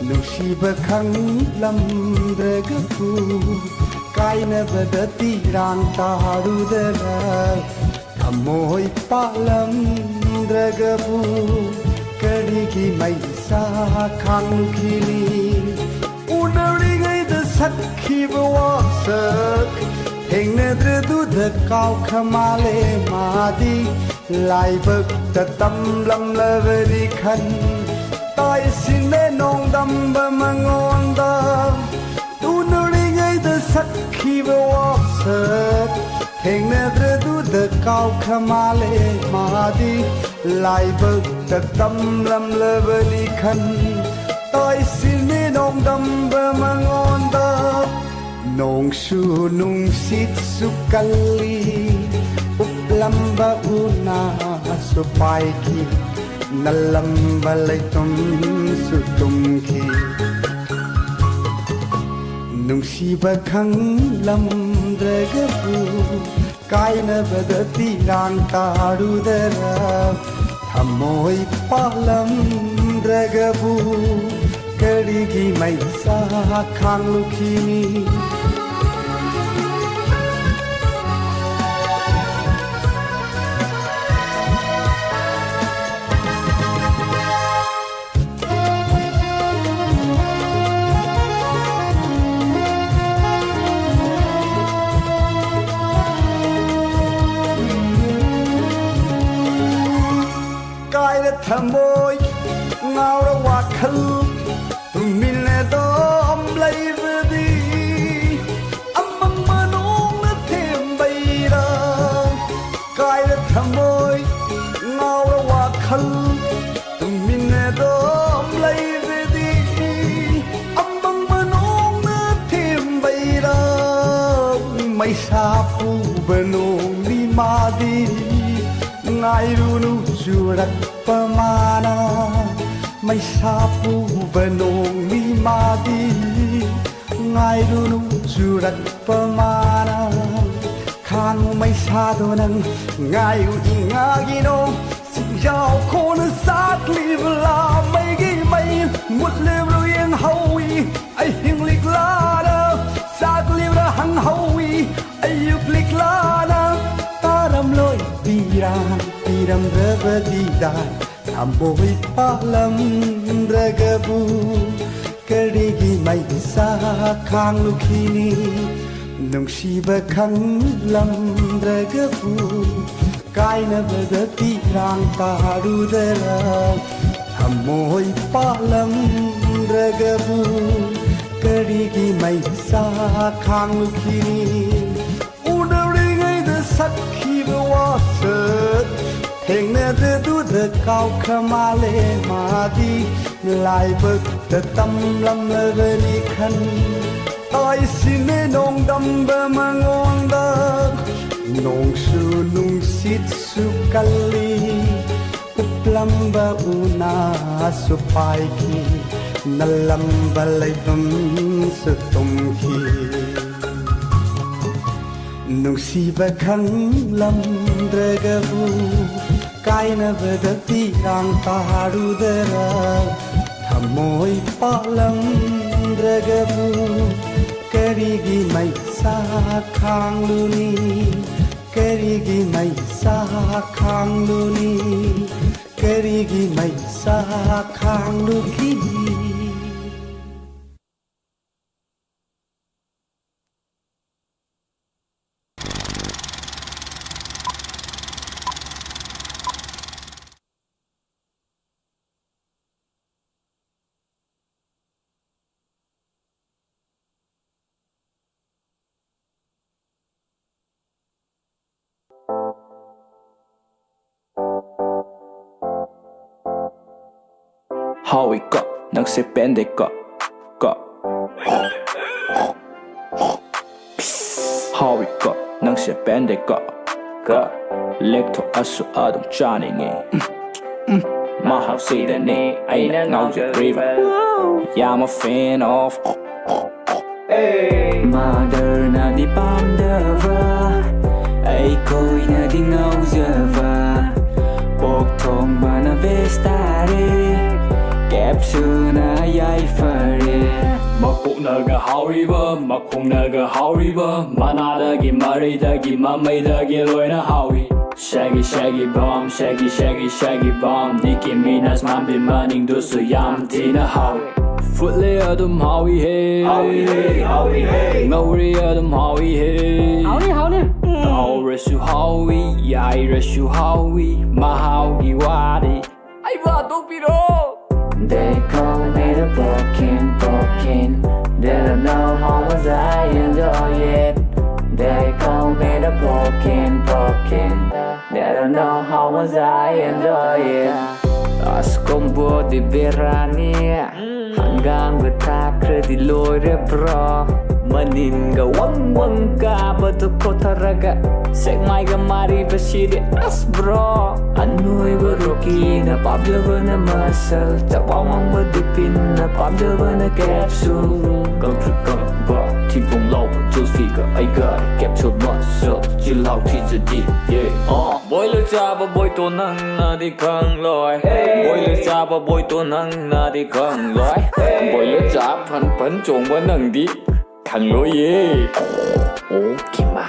ꯅꯨꯡꯁꯤꯕ ꯈꯪꯂꯝꯗ꯭ꯔꯒꯕꯨ ꯀꯥꯏꯅꯕꯗ ꯇꯤꯔꯥꯡ ꯇꯥꯔꯨꯗꯅ ꯊꯃꯣꯏ ꯄꯥꯜꯂꯝꯗ꯭ꯔꯒꯕꯨ ꯀꯔꯤꯒꯤ ꯃꯩꯁꯥ ꯈꯥꯡꯂꯨꯈꯤꯅꯤ 우너링의 삭히버워서 행내들도 가오카말레 마디 라이브다 땀람라베리칸 따이신내 농담바망온다 우너링의 삭히버워서 행내들도 가오카말레 마디 라이브다 땀람라베리칸 tôi xin đi nông đâm bờ mang on ta nông su nung sit su kali uplam ba una su pai ki nalam ba lai tum su tum ki nung si ba khang lam dra ga bu kai na ba da ti rang ta ru da ra thamoi pa lam dra ga bu करीगी मैसा खांगलुखीनी काय थमोय ngao ra wa khal Mille dom laivdi Amang manong na thêm bay ra Kai ra thamoy ngao ra wa khal Mille dom laivdi Amang manong na thêm bay ra May sa phu banong ni ma di Ngai ru nu jurak pamana May sapu banong ni madi Ngai runu jurat pamana Kanu may sado nang Ngai ingagi no Siyaw ko na saklib la May gimay Mutlib ruyen hawi Ay hinglik lana Saklib na hang hawi Ay yuklik lana Taram loy pirang Piram rabadidan Amboy palam ragabu Karigi may isa khanglukhini Nungsiba khanglam ragabu Kaina badati rang tarudara Amboy palam ragabu Karigi may isa khanglukhini Udaringay da sakhi bawasat Heng nè đưa đu đợt cao khama lê mà đi lại bực đợt tâm lâm lơ về đi khăn tôi xin nê nông đâm bơ mà ngon đơ nông su nung xít su kali uplam ba una su pai ki nalam ba lai tum su tum ki nung si ba khang lam draga bu Kaina badati rang tarudara Thamoy palam dragabu Karigi maisa khangluni Karigi maisa khangluni Karigi maisa khangluki How we got nang se pende got How we got nang se pende got Lecto asu adum chani nge mahausidani aina ngaujadriba I'm a fan of Mother na di pamdava ai khôi na di ngaujava bok thong bana vestare capsule yai fare Makuknaga hauriba, makuknaga hauriba Manadagi maridagi mamaidagi loina hauri Shaggy shaggy bomb, shaggy shaggy shaggy bomb Nicki Minaj mambi maning dusu yam tina hauri Footly adum hawi hey Hawi hey, hawi hey Ngauri adum hawi hey Hawi hawi Tau resu hawi, yai resu hawi Mahaugi wadi Ay ba tupiro They call me the broken They don't know how much I enjoy it They call me the broken They don't know how much I enjoy it Askombo di berani Hanggang betakre di lore bro Manin ga wang ka bato ko taraga Sek mai ga mari basidi as bro Anoy ba roki na pablo ba na muscle Tawang ba dipin na pablo ba na capsule Go to go ba Tipong lau ba juice figure ay ga Capsule muscle Chill out thìจะดี yeah Boy le cha ba boy to nang na di khang loi Boy le cha ba boy to nang na di khang loi Boy le cha pan chong ba nang di khang loi ye Okay ma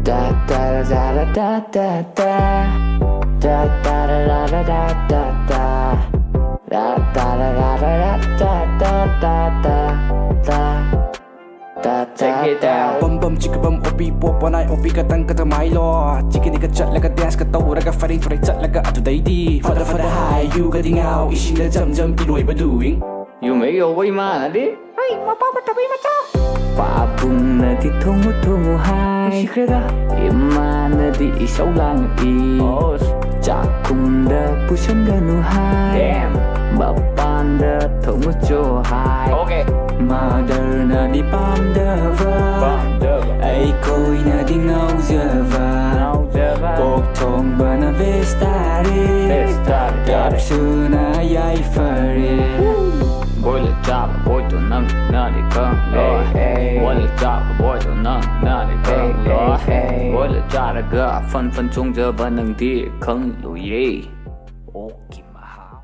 Da da da da da da da Da da da da da da da da Da da da da da da da da da da Take it down Bum bum chicka bum obi pop one eye obi ka tang ka tamai lo Chicka ni ka chat like a dance ka tau ra ka fighting for chat like a atu dai di Father high you ka ding out ishi da jam ki loi ba doing You make your way man adi Hey ma pa ta bi ma cha Pa bung na di thong hai Secret Imma na di isau lang i Cha kum da pushan ga nu hai Damn Ba pan da thong cho hai Okay Mother na di pam da va Ai khôi na di ngau java Bok thong ba na vestare Capsule na yai fare Boy le chop, boy to nang na di khang loi Boy le chop, boy to nang na di khang loi Boy le chop ra ga phân chung giờ ba nang di khang loi ye Okay ma hao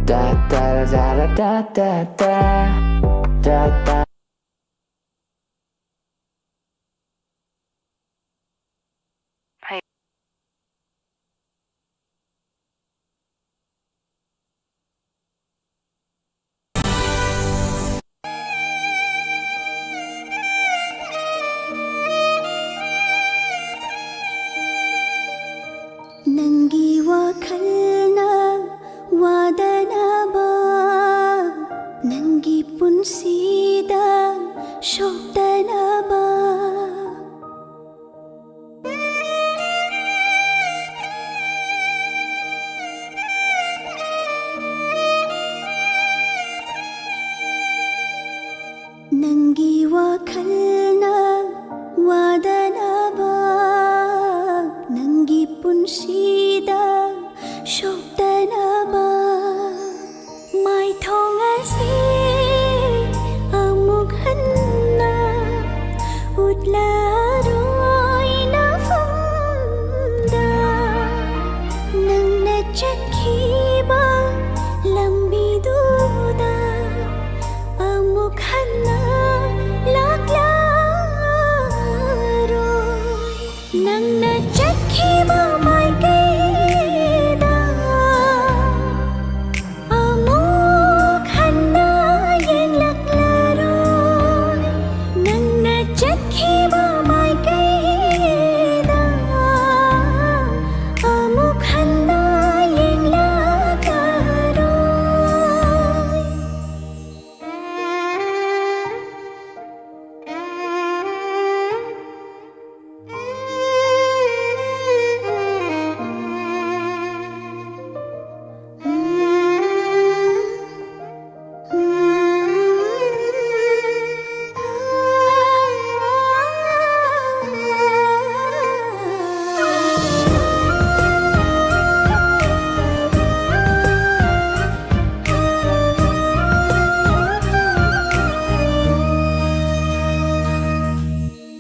Da da da da da da da Da da Nangi wakhalna wadanaba Nangi punsida shokdanaba Nangi wakhalna wadanaba Nangi punsida shokdanaba Mai thong asi amuk hanna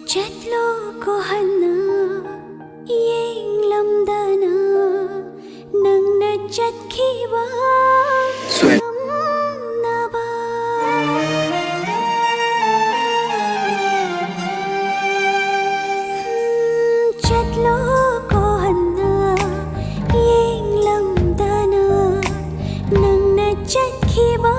चलो को हन्ना येंगलमदना नंगना चटखीवा नबा चलो को हन्ना येंगलमदना नंगना चटखीवा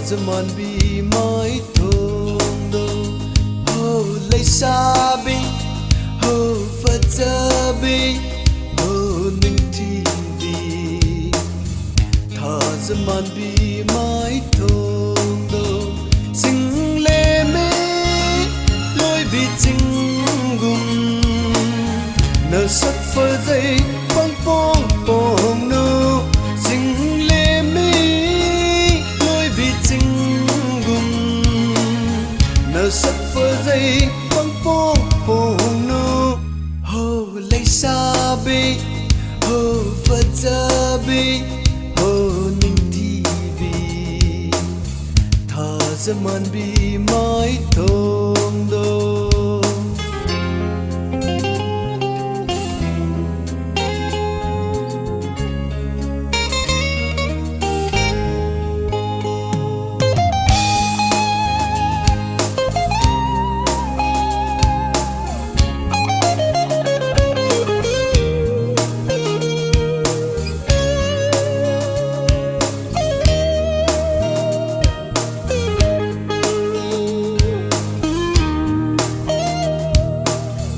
zamanbi mai thondo ho leisabi ho fazabi ho ningtibi tha zamanbi mai thondo single me loi bi chingum na sat phơ dây băng pong pong nu single me loi bi chingum na sat phơ dây băng pong pong nu ho leisabi ho fazabi ho ningtibi tha zamanbi mai thondo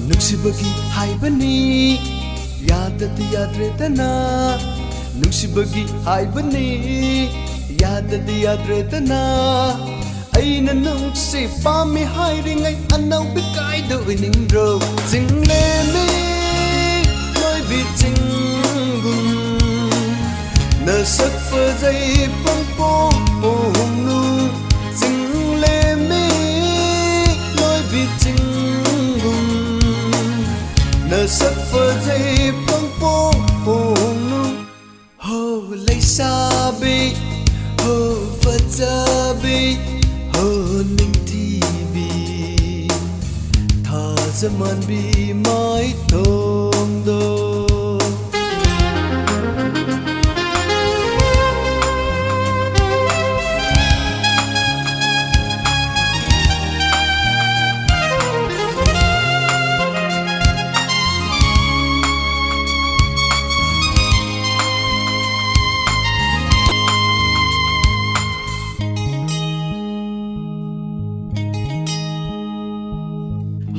Nuksibagi haibani yadati yadretana Nuksibagi haibani yadati yadretana Aina nungsi pami hairingai anau bikai do iningro Jingle me loi bi jingum Na sak phơ dây băng pong pong nu Jingle me loi bi jingum Na sat phơ dây băng pong pong nu ho leisabi ho fazabi ho ningtibi tha zamanbi mai thondo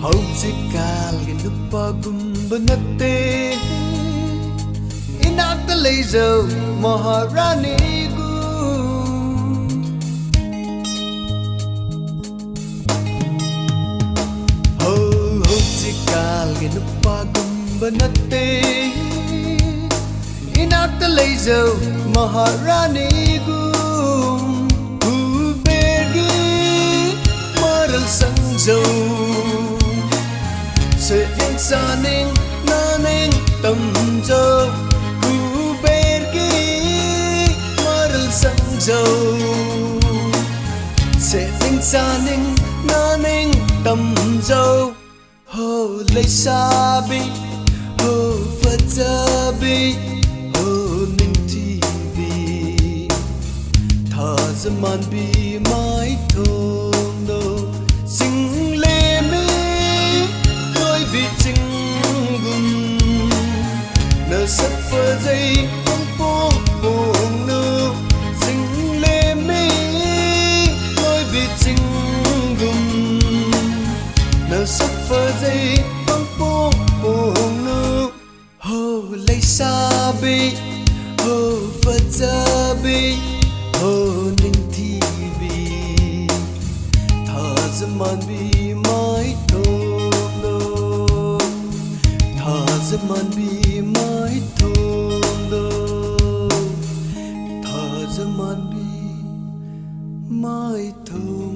Hausikal nupagumba natte inakta leizo maharani gu Hausikal nupagumba natte inakta leizo maharani gu Ubegi maral sangzo Se insaning naning tamjo Kubergi maral sangjo Se insaning naning tamjo Ho leisabi ho fazabi ho ningtibi Tha zamanbi mai thondo single me bi chingum na sat phơ dây băng pong pong nu single me loi bi chingum na sat phơ dây băng pong pong nu ho leisabi ho fazabi ho ningtibi tha zamanbi mai zamanbi mai thondo tha zamanbi mai thondo